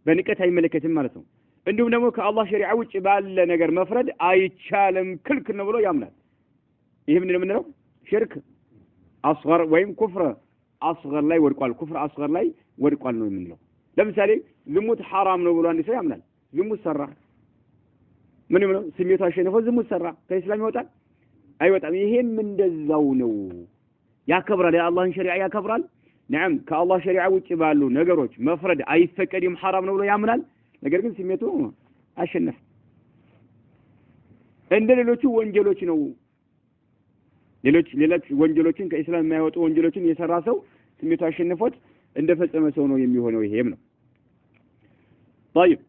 بنكت هاي ملكة مالتنا عندهم نموك الله شريعة وجه بالله نجر مفرد أي شالم كل نبلو يامنا يهمنا منه شرك أصغر ويم كفر أصغر لا يورقال كفر أصغر لا يورقال نو منه لمثالي زموت حرام نو بلو أني سيعمل زموت سرع من يمنو سميتها شيء نفوز زموت سرع كإسلام يوتال أيوة يهم من دزاونو يا كبرال يا الله شريعة يا كبرال نعم كالله شريعة وتبالو نجروش مفرد أي فكر يوم حرام نو بلو يعمل نجركن سميته أشنف عندنا لو شو وانجلو شنو ሌሎች ወንጀሎችን ከእስላም የማይወጡ ወንጀሎችን የሰራ ሰው ስሜቱ አሸንፎት እንደፈጸመ ሰው ነው የሚሆነው ይሄም ነው طيب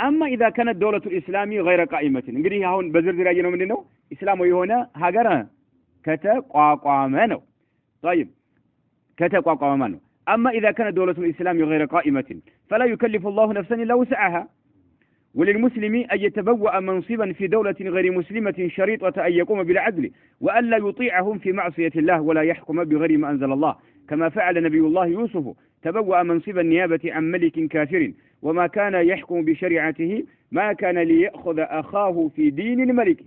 اما اذا كانت دولة الاسلام غير قائمة እንግዲህ አሁን በዝርዝር ያየነው ምንድነው እስላማዊ የሆነ ሀገር ከተቋቋመ ነው طيب ከተቋቋመ ነው اما اذا كانت دولة الاسلام غير قائمة فلا يكلف الله نفسا الا وسعها وللمسلم أن يتبوأ منصبا في دولة غير مسلمة شريطة أن يقوم بالعدل وألا يطيعهم في معصية الله ولا يحكم بغير ما أنزل الله كما فعل نبي الله يوسف تبوأ منصب النيابة عن ملك كافر وما كان يحكم بشريعته ما كان ليأخذ أخاه في دين الملك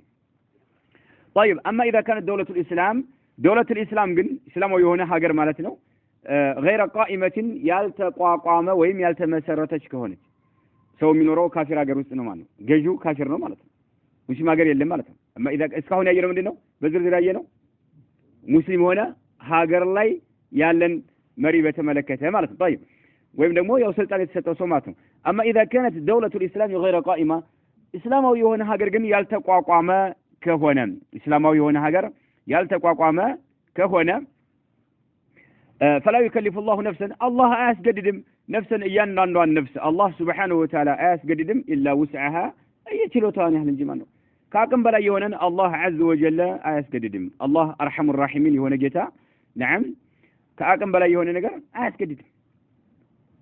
طيب أما إذا كانت دولة الإسلام قل إسلام ويهونا هاجر مالتنا غير قائمة يالتقى قامة ويم يالتمسرتش كهونة ሰው የሚኖረው ካፊር ሀገር ውስጥ ነው ማለት ነው ገዢው ካፊር ነው ማለት ነው ሙስሊም ሀገር የለም ማለት ነው እማ اذا እስካሁን ያየነው ምንድነው በዝርዝር ያየነው ሙስሊም ሆነ ሀገር ላይ ያለን መሪ በተመለከተ ማለት ነው طيب ወይም ደግሞ ያው ስልጣን የተሰጠው ሰው ማለት ነው اما اذا كانت دولة الاسلام غير قائمة እስላማዊ የሆነ ሀገር ግን ያልተቋቋመ ከሆነ እስላማዊ የሆነ ሀገር ያልተቋቋመ ከሆነ فلا يكلف الله نفسا الله أسجددم نفسا ينان نفس الله سبحانه وتعالى أسجددم إلا وسعها أي تلوتان أهل الجمال كاكم بلا يونن الله عز وجل أسجددم الله أرحم الراحمين يهون جتا نعم كاكم بلا يونن نجر أسجددم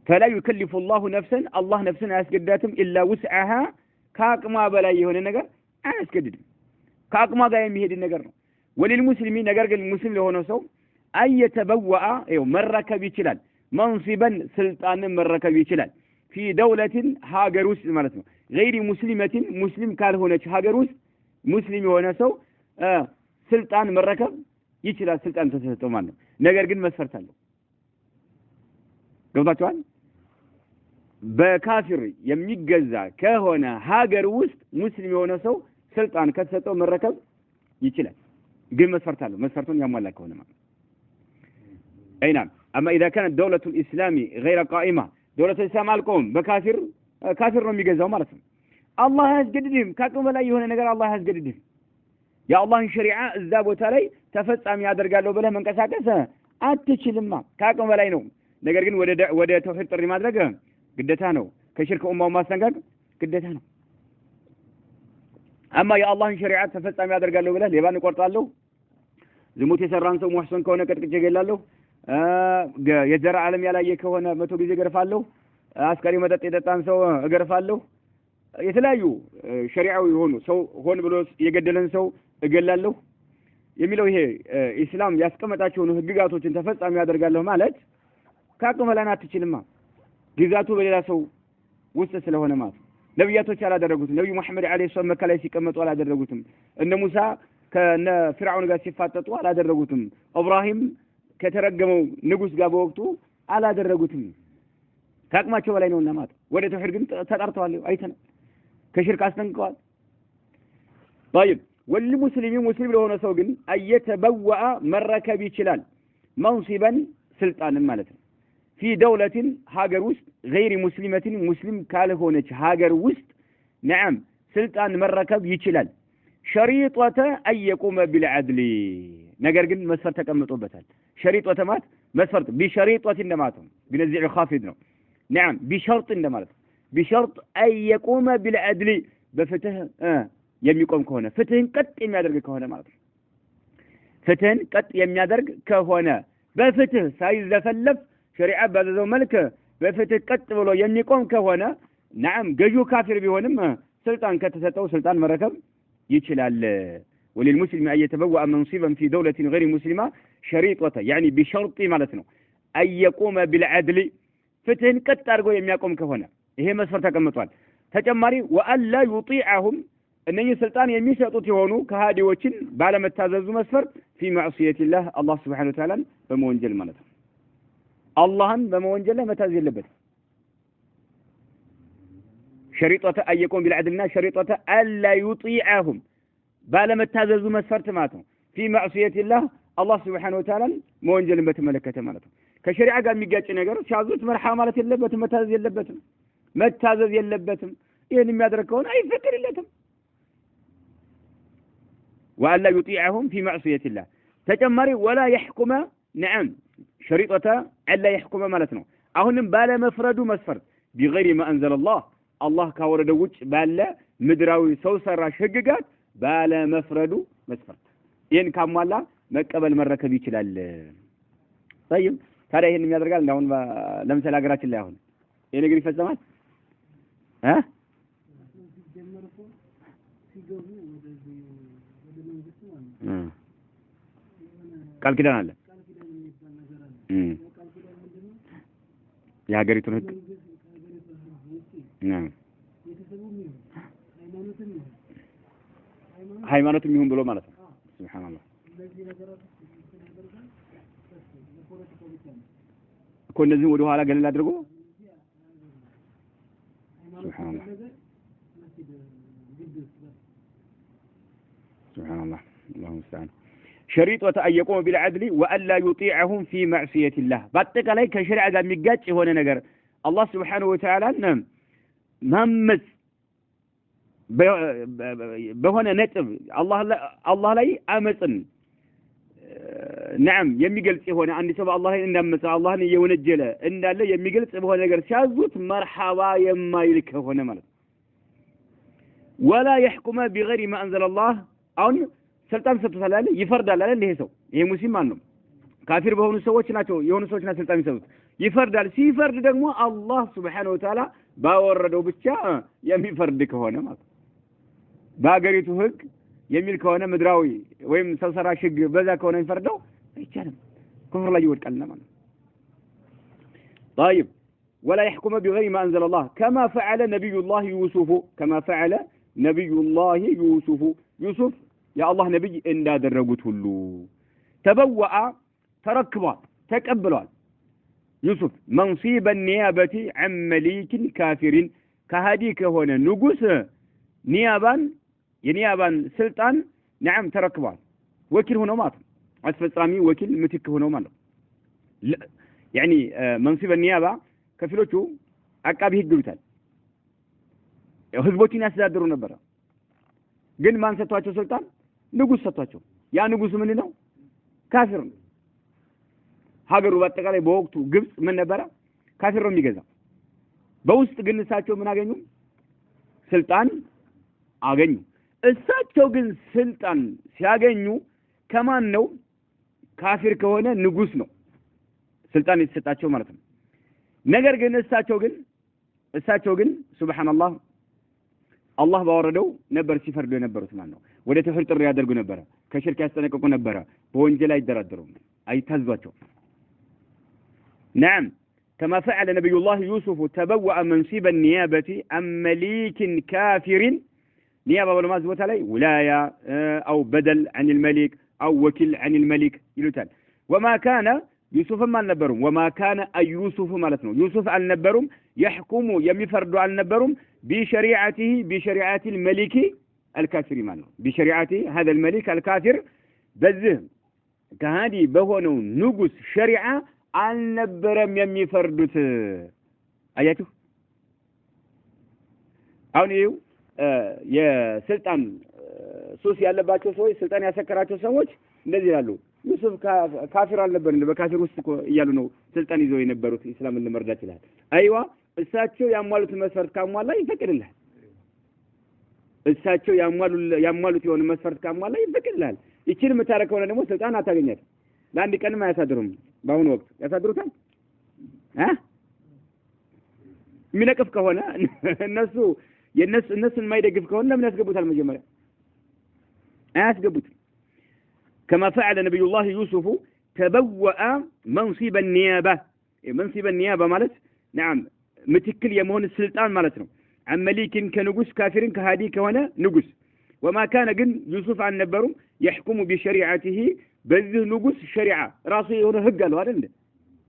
فلا يكلف الله نفسا الله نفسا أسجدتم إلا وسعها كاكم بلا يونن نجر أسجددم كاكم جاي مهدي النجر وللمسلمين نجر المسلم له نصو أن يتبوأ مركب يشلال منصبا سلطان مركب يشلال في دولة هاجروس مالتنا غير مسلمة مسلم كان هنا هاجروس مسلم هنا سو سلطان مركب يشلال سلطان تسلطان مالنا نجر جن مسفرت له قصدك وان بكافر يميجزا كهنا هاجروس مسلم هنا سو سلطان كسلطان مركب يشلال جن مسفرت له مسفرتون يوم ولا كونه ما أي نعم أما إذا كانت دولة الإسلام غير قائمة دولة الإسلام القوم بكافر كافر رمي جزاء مرسم الله هزجدهم كاكم ولا يهون نجار الله هزجدهم يا الله الشريعة الزاب وتالي تفتح أم يادر قالوا بله من كساكسة أتشلما كاكم ولا ينوم نجار جن وده توحيد الرماد رجع قدتانو كشرك أمة وما سنجد قدتانو أما يا الله الشريعة تفتح أم يادر قالوا بله ليبان قرطالو زموتي سرانسو محسن كونه كتك جيلالو የዘራ ዓለም ያላየ ከሆነ 100 ጊዜ ገርፋለሁ አስካሪ መጠጥ የጠጣን ሰው እገርፋለሁ የተለያዩ ሸሪዓዊ የሆኑ ሰው ሆን ብሎ የገደለን ሰው እገላለሁ የሚለው ይሄ እስላም ያስቀመጣቸው ነው ህግጋቶችን ተፈጻሚ ያደርጋለሁ ማለት ካቅም በላይ አትችልማ ግዛቱ በሌላ ሰው ውስጥ ስለሆነ ማለት ነብያቶች አላደረጉትም ነብዩ መሐመድ አለይሂ ሰላም መካ ላይ ሲቀመጡ አላደረጉትም እነ ሙሳ ከነ ፍርዓውን ጋር ሲፋጠጡ አላደረጉትም ኢብራሂም ከተረገመው ንጉስ ጋር በወቅቱ አላደረጉትም ካቅማቸው በላይ ነውና ማለት ወደ ተውሂድ ግን ተጣርተዋል አይተና ከሽርክ አስጠንቀዋል طيب والمسلمين مسلم ለሆነ ሰው ግን ايتبوا መረከብ ይችላል منصبا ስልጣንን ማለት ነው في دولة ሀገር ውስጥ غير مسلمة مسلم ካልሆነች ሀገር ውስጥ نعم ስልጣን መረከብ ይችላል شريطة أن يقوم بالعدل ነገር ግን መስፈርት ተቀምጦበታል شريطة ማለት መስፈርት بشريطة እንደማለት بنزع خافض ነው نعم بشرط እንደማለት بشرط أن يقوم بالعدل በፍትህ የሚቆም ከሆነ ፍትህን ቀጥ የሚያደርግ ከሆነ ማለት ነው ፍትህን ቀጥ የሚያደርግ ከሆነ በፍትህ ሳይዘፈለፍ ሸሪዓ ባዘዘው መልክ በፍትህ ቀጥ ብሎ የሚቆም ከሆነ نعم ገዢው ካፊር ቢሆንም ስልጣን ከተሰጠው ስልጣን መረከብ يشلال وللمسلم أن يتبوأ منصبا في دولة غير مسلمة شريطة يعني بشرط مالتنا أن يقوم بالعدل فتن كتارجو يمياكم كهنا هي مسفر تكمل تجمري وأن لا يطيعهم أن يسلطان يميسطوا تهونو كهادي وشن بعلم التعزز مسفر في معصية الله سبحانه وتعالى بمونجل مالتنا الله بمونجل متى زلبت شريطة أن يقوم بالعدلنا شريطة ألا يطيعهم بالما التاززوا مسفرت ماتهم في معصية الله سبحانه وتعالى مونجل بتملكة مالتهم كشريعة قال ميقاتش نقر شازوت مرحا مالت يلبتم متازز يلبتم متازز يلبتم يعني ما يدركون أي فكر يلبتم وألا يطيعهم في معصية الله ተጨማሪ ወላ يحكم نعم شريطة ألا يحكم مالتنا أهونم بالا مفرد مسفرد بغير ما أنزل الله كاورد وجه بالا مدراوي سوسر شققات بالا مفرد مسفرد ين كاملا مقبل مركب ይችላል طيب ታዲያ ይሄን የሚያደርጋል እንደው ለምሳሌ ሀገራችን ላይ አሁን ይሄ ነገር ይፈጸማል ቃል ኪዳን አለ የሀገሪቱን ህግ ሃይማኖትም ይሁን ብሎ ማለት ነው ሱብሃንአላህ እኮ እንደዚህ ወደ ኋላ ገለል አድርጎ ሱብሃንአላህ ሱብሃንአላህ الله المستعان شريطة أن يقوم بالعدل وألا يطيعهم في معصية الله باتك عليك شريعة ميقاتش هنا نقر الله سبحانه وتعالى مهمس بهنا نتب الله لي أمسن نعم يميقلت هنا عندي سبع الله إن أمس الله يونجله إن الله يميقلت بهنا نقر شازوت مرحبا يما يلك هنا ملك ولا يحكم بغير ما أنزل الله أو سلطان ستسلال يفرد على اللي هي سو هي مسلم عنهم كافر بهون سوتش ناتو يهون سوتش ناس سلطان يسوت يفرد على سيفرد ደግሞ الله سبحانه وتعالى ባወረደው ብቻ የሚፈርድ ከሆነ ማለት ባገሪቱ ህግ የሚል ከሆነ ምድራዊ ወይም ሰው ሰራሽ ህግ በዛ ከሆነ የሚፈርደው አይቻልም ኩፍር ላይ ይወድቃልና ማለት طيب ولا يحكم بغير ما انزل الله كما فعل نبي الله يوسف يا الله نبي إن درجت هلو تبوأ تركبا تقبلوا يوسف منصيب النيابة عن مليك كافر كهديك هنا نجوس نيابان سلطان نعم تركبا وكيل هنا مات أسفل وكيل متك هنا مات يعني منصيب النيابة كفلوتو أكابه الدوتال ህዝቦችን ያስተዳድሩ ነበር ግን ማን ሰጥቷቸው ስልጣን ንጉስ ሰጥቷቸው ያ ንጉስ ምን ነው ካፊር ነው ሀገሩ በአጠቃላይ በወቅቱ ግብጽ ምን ነበር ካፊር ነው የሚገዛው በውስጥ ግን እሳቸው ምን አገኙ ስልጣን አገኙ እሳቸው ግን ስልጣን ሲያገኙ ከማን ነው ካፊር ከሆነ ንጉስ ነው ስልጣን የተሰጣቸው ማለት ነው ነገር ግን እሳቸው ግን ሱብሃንአላህ الله باوردو ነበር ሲፈርዱ የነበሩት ማለት ነው ወደ ተፍር ጥሪ ያደርጉ ነበር ከሽርክ ያስጠነቀቁ ነበር በወንጀል አይደራደሩ አይታዟቸው نعم كما فعل نبي الله يوسف تبوأ منصب النيابة عن مليك كافر نيابة ولا ما زبط عليه ولاية أو بدل عن الملك أو وكيل عن الملك يلوتال وما كان يوسف ما النبرم وما كان أي يوسف مالتنا يوسف النبرم يحكم يمفرد على النبرم بشريعة الملك الكافر مالنا بشريعة هذا الملك الكافر بذه كهذه بهونو نقص شريعة النبرم يمفردت آياته أونيو يا سلطان سوسي على باتشو سوي سلطان يسكراتشو سويش እንደዚህ ያሉ ዩሱፍ ካፊር አልነበረም በካፊር ውስጥ እያሉ ነው ስልጣን ይዘው የነበሩት እስላምን ለመርዳት ይላል አይዋ እሳቸው ያሟሉት መስፈርት ካሟላ ይፈቅድልሃል እሳቸው ያሟሉት የሆነ መስፈርት ካሟላ ይፈቅድልሃል ይችል መታረከው ደግሞ ስልጣን አታገኛት ለአንድ ቀንም አያሳድሩም በአሁኑ ወቅት ያሳድሩታል የሚነቅፍ ከሆነ እነሱን የማይደግፍ ከሆነ ለምን ያስገቡታል መጀመሪያ አያስገቡት كما فعل نبي الله يوسف تبوأ منصب النيابة مالت نعم متكل يمون السلطان مالتنا عن مليك كنقص كافر كهادي كوانا نقص وما كان قن يوسف عن نبرم يحكم بشريعته بذه نقص الشريعة راسي هنا هقالوا هذا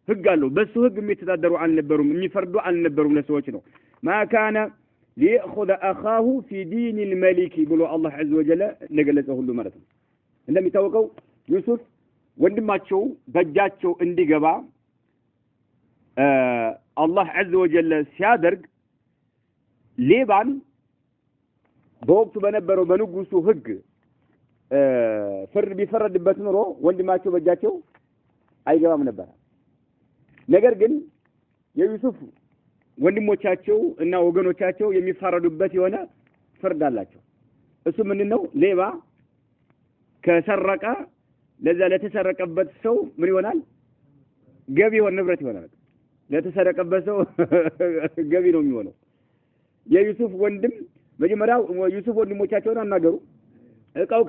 هقالوا بس هق يتدادروا عن نبرم يفردوا عن نبرم لسواتنا ما كان ليأخذ أخاه في دين الملك يقولوا الله عز وجل نقلته له مالتنا እንደሚታወቀው ዩሱፍ ወንድማቸው በእጃቸው እንዲገባ አላህ عز وجل ሲያደርግ ሌባን በወቅቱ በነበረው በንጉሱ ህግ ፍርድ ቢፈረድበት ኑሮ ወንድማቸው በእጃቸው አይገባም ነበር ነገር ግን የዩሱፍ ወንድሞቻቸው እና ወገኖቻቸው የሚፋረዱበት የሆነ ፍርድ አላቸው እሱ ምንድነው ሌባ ከሰረቀ ለዛ ለተሰረቀበት ሰው ምን ይሆናል ገቢ ይሆን ንብረት ይሆናል ለተሰረቀበት ሰው ገቢ ነው የሚሆነው የዩሱፍ ወንድም መጀመሪያ ዩሱፍ ወንድሞቻቸውን አናገሩ እቃው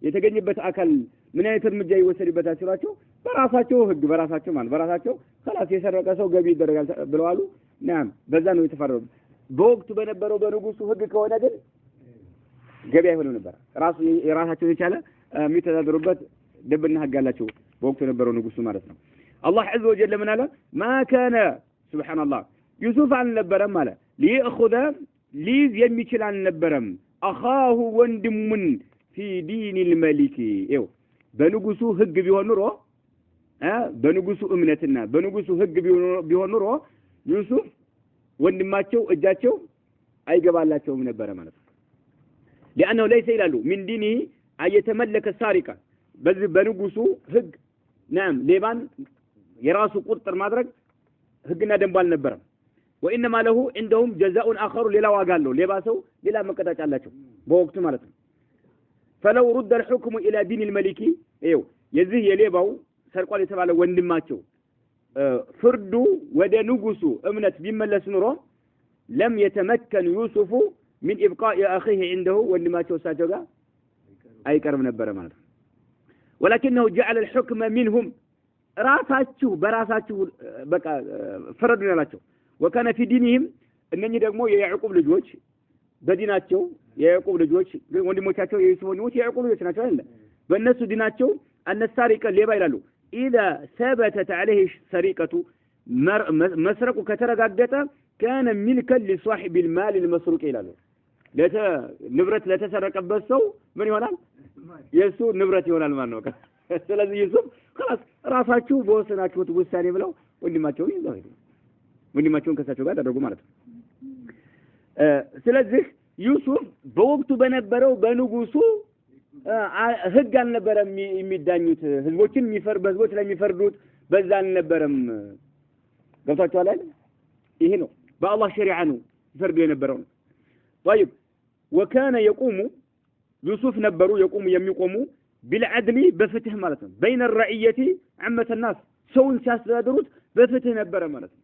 የተገኘበት አካል ምን አይነት እርምጃ ይወሰድበታል ሲሏቸው በራሳቸው ህግ በራሳቸው خلاص የሰረቀ ሰው ገቢ ይደረጋል ብለዋሉ ናም በዛ ነው የተፈረደው በወቅቱ በነበረው በንጉሱ ህግ ከሆነ ግን ገቢ አይሆንም ነበር ራሳቸው የቻለ የሚተዳደሩበት ደብና ህግ አላቸው በወቅቱ የነበረው ንጉሱ ማለት ነው አላህ عز وجل ምን አለ ما كان سبحان الله ዩሱፍ አልነበረም አለ ሊأخذ ሊዝ የሚችል አልነበረም أخاه ወንድሙን في دين الملك ይው በንጉሱ ህግ ቢሆን ኑሮ በንጉሱ እምነትና በንጉሱ ህግ ቢሆን ኑሮ ዩሱፍ ወንድማቸው እጃቸው አይገባላቸውም ነበር ማለት ነው لانه ليس ይላሉ من دينه ايتملك السارقه በዚህ በንጉሱ ህግ نعم ሌባን የራሱ ቁጥጥር ማድረግ ህግና ደንብ አልነበረም وانما له عندهم جزاء اخر ሌላ ዋጋ አለው ሌባ ሰው ሌላ መቀጣጫ አላቸው በወቅቱ ማለት ነው فلو رد الحكم الى دين الملك ይው የዚህ የሌባው ሰርቋል የተባለ ወንድማቸው ፍርዱ ወደ ንጉሱ እምነት ቢመለስ ኑሮ لم يتمكن يوسف من ابقاء اخيه عنده ወንድማቸው እሳቸው ጋር አይቀርም ነበር ማለት ነው ولكنه جعل الحكم منهم ራሳቸው በራሳቸው በቃ ፍርዱ ያላቸው وكان في دينهم እነኚህ ደግሞ የያዕቆብ ልጆች በዲናቸው የያዕቆብ ልጆች ወንድሞቻቸው የዩሱፍ ወንድሞች የያዕቆብ ልጆች ናቸው አይደል በእነሱ ዲናቸው አነሳሪቀ ሌባ ይላሉ اذا ثبتت عليه سرقه مسرق ከተረጋገጠ كان ملكا لصاحب المال المسروق ይላሉ ንብረት ለተሰረቀበት ሰው ምን ይሆናል የሱ ንብረት ይሆናል ማለት ነው ስለዚህ ዩሱፍ خلاص ራሳቸው በወሰናችሁት ውሳኔ ብለው ወንድማቸውን ይዘው ወንድማቸውን ከሳቸው ጋር አደረጉ ማለት ነው ስለዚህ ዩሱፍ በወቅቱ በነበረው በንጉሱ ህግ አልነበረም የሚዳኙት ህዝቦችን በህዝቦች ላይ የሚፈርዱት በዛ አልነበረም ገብታችኋል አይደል ይሄ ነው በአላህ ሸሪዓ ነው ይፈርዱ የነበረው طيب وكان يقوم يوسف ነበሩ يقوم የሚቆሙ بالعدل በፍትህ ማለት ነው بين الرعيه عامه الناس ሰውን ሲያስተዳድሩት በፍትህ ነበር ማለት ነው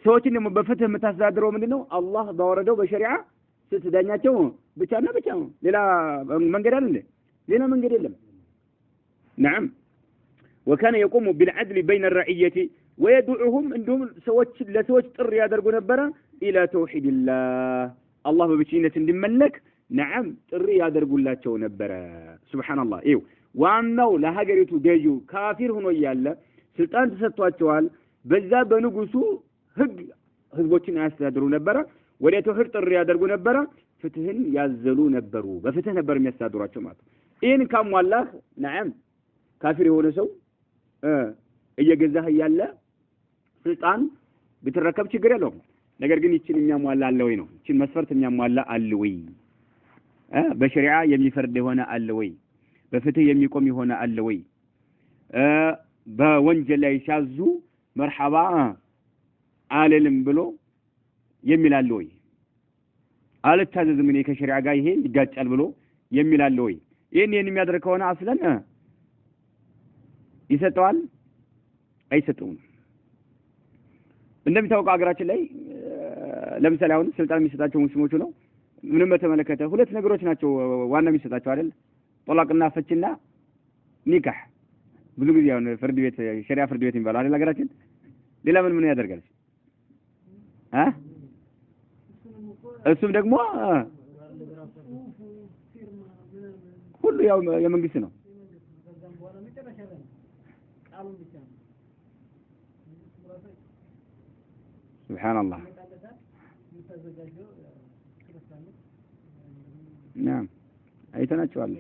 ሰዎችን ደግሞ በፍትህ የምታስተዳድረው ምንድነው አላህ ባወረደው በሸሪዓ ስትዳኛቸው ብቻና ብቻ ነው ሌላ መንገድ አይደለም ሌላ መንገድ የለም نعم وكان يقوم بالعدل بين الرعيه ويدعوهم عندهم ሰዎች ለሰዎች ጥሪ ያደርጉ ነበር الى توحيد الله الله በብቸኝነት እንዲመለክ نعم ጥሪ ያደርጉላቸው ነበር سبحان الله ይው ዋናው ለሀገሪቱ ገዢው ካፊር ሆኖ ያለ ስልጣን ተሰጥቷቸዋል በዛ በንጉሱ ህግ ህዝቦችን ያስተዳድሩ ነበር ወደ ተውሂድ ጥሪ ያደርጉ ነበር ፍትህን ያዘሉ ነበሩ በፍትህ ነበር የሚያስተዳድሯቸው ማለት ይህን ካሟላህ نعم ካፊር የሆነ ሰው እየገዛህ ያለ ስልጣን ብትረከብ ችግር የለውም ነገር ግን ይችን የሚያሟላ አለ ወይ ነው ይችን መስፈርት የሚያሟላ አለ ወይ በሸሪዓ የሚፈርድ የሆነ አለ ወይ በፍትህ የሚቆም የሆነ አለ ወይ በወንጀል ላይ ሲያዙ መርሐባ አለልም ብሎ የሚላል ወይ አልታዘዝም እኔ ከሸሪዓ ጋር ይሄ ይጋጫል ብሎ የሚላል ወይ ይሄን የሚያደርግ ከሆነ አስለን ይሰጠዋል አይሰጠውም እንደምታውቀው አገራችን ላይ ለምሳሌ አሁን ስልጣን የሚሰጣቸው ሙስሊሞቹ ነው ምንም በተመለከተ ሁለት ነገሮች ናቸው ዋና የሚሰጣቸው አይደል ጦላቅና ፈችና ኒካህ ብዙ ጊዜ አሁን ፍርድ ቤት ሸሪዓ ፍርድ ቤት ይባላል አይደል አገራችን ሌላ ምን ያደርጋል እሱም ደግሞ ሁሉ ያው የመንግስት ነው سبحان الله نعم አይተናቸዋል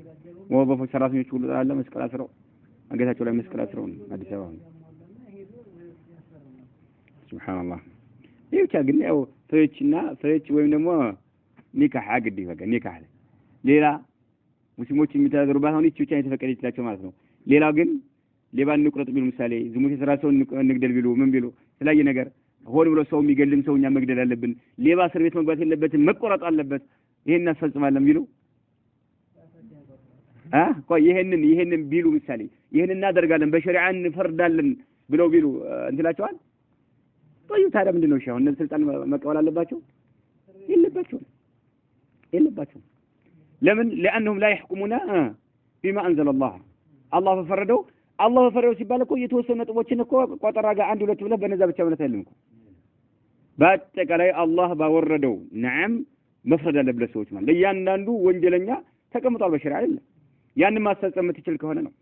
ወበፎች ሰራተኞች ሁሉ አለ መስቀል አስረው አንገታቸው ላይ መስቀል አስረው አዲስ አበባ سبحان الله ይውቻ ግን ያው ፍች ወይም ደግሞ ኒካህ አግዲ በቃ ኒካህ ሌላ ሙስሊሞች የሚተዳደሩባት አሁን ይህች ብቻ የተፈቀደችላቸው ማለት ነው። ሌላ ግን ሌባን እንቁረጥ ቢሉ ምሳሌ ዝሙት የሰራ ሰው እንግደል ቢሉ ምን ቢሉ የተለያየ ነገር ሆን ብሎ ሰው የሚገልም ሰው እኛ መግደል አለብን፣ ሌባ እስር ቤት መግባት የለበትም መቆረጥ አለበት፣ ይሄን እናስፈጽማለን ቢሉ ቆይ ይሄንን ቢሉ ምሳሌ ይሄን እናደርጋለን በሸሪዓ እንፈርዳለን ብለው ቢሉ እንትላቸዋል። ቆይ ታዲያ ምንድነው ሻው እነዚህ ስልጣን መቀበል አለባቸው የለባቸው? ለምን? لانهم لا يحكمون بما انزل الله الله ፈረደው ሲባል እኮ የተወሰኑ ነጥቦችን እኮ ቆጠራ ጋር አንድ ሁለት ብለህ በነዛ ብቻ ማለት አይደለም እኮ በአጠቃላይ አላህ ባወረደው ነዓም መፍረድ አለበት ሰዎች ማለት ለእያንዳንዱ ወንጀለኛ ተቀምጧል በሸሪዓ አይደለም። ያንን ማስፈጸም የምትችል ከሆነ ነው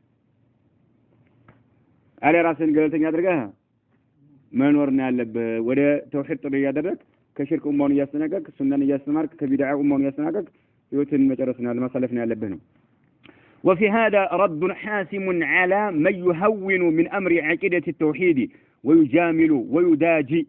አለ ራስን ገለልተኛ አድርገህ መኖር ነው ያለብህ። ወደ ተውሂድ ጥሪ ያደረክ ከሽርክ ኡማውን እያስተናገርክ ሱናን እያስተማርክ ከቢድዓ ኡማውን እያስተናገርክ ህይወትን መጨረስና ለማሳለፍ ነው ያለብህ ነው። وفي هذا رد حاسم على من يهون من أمر عقيدة التوحيد ويجامل ويداجي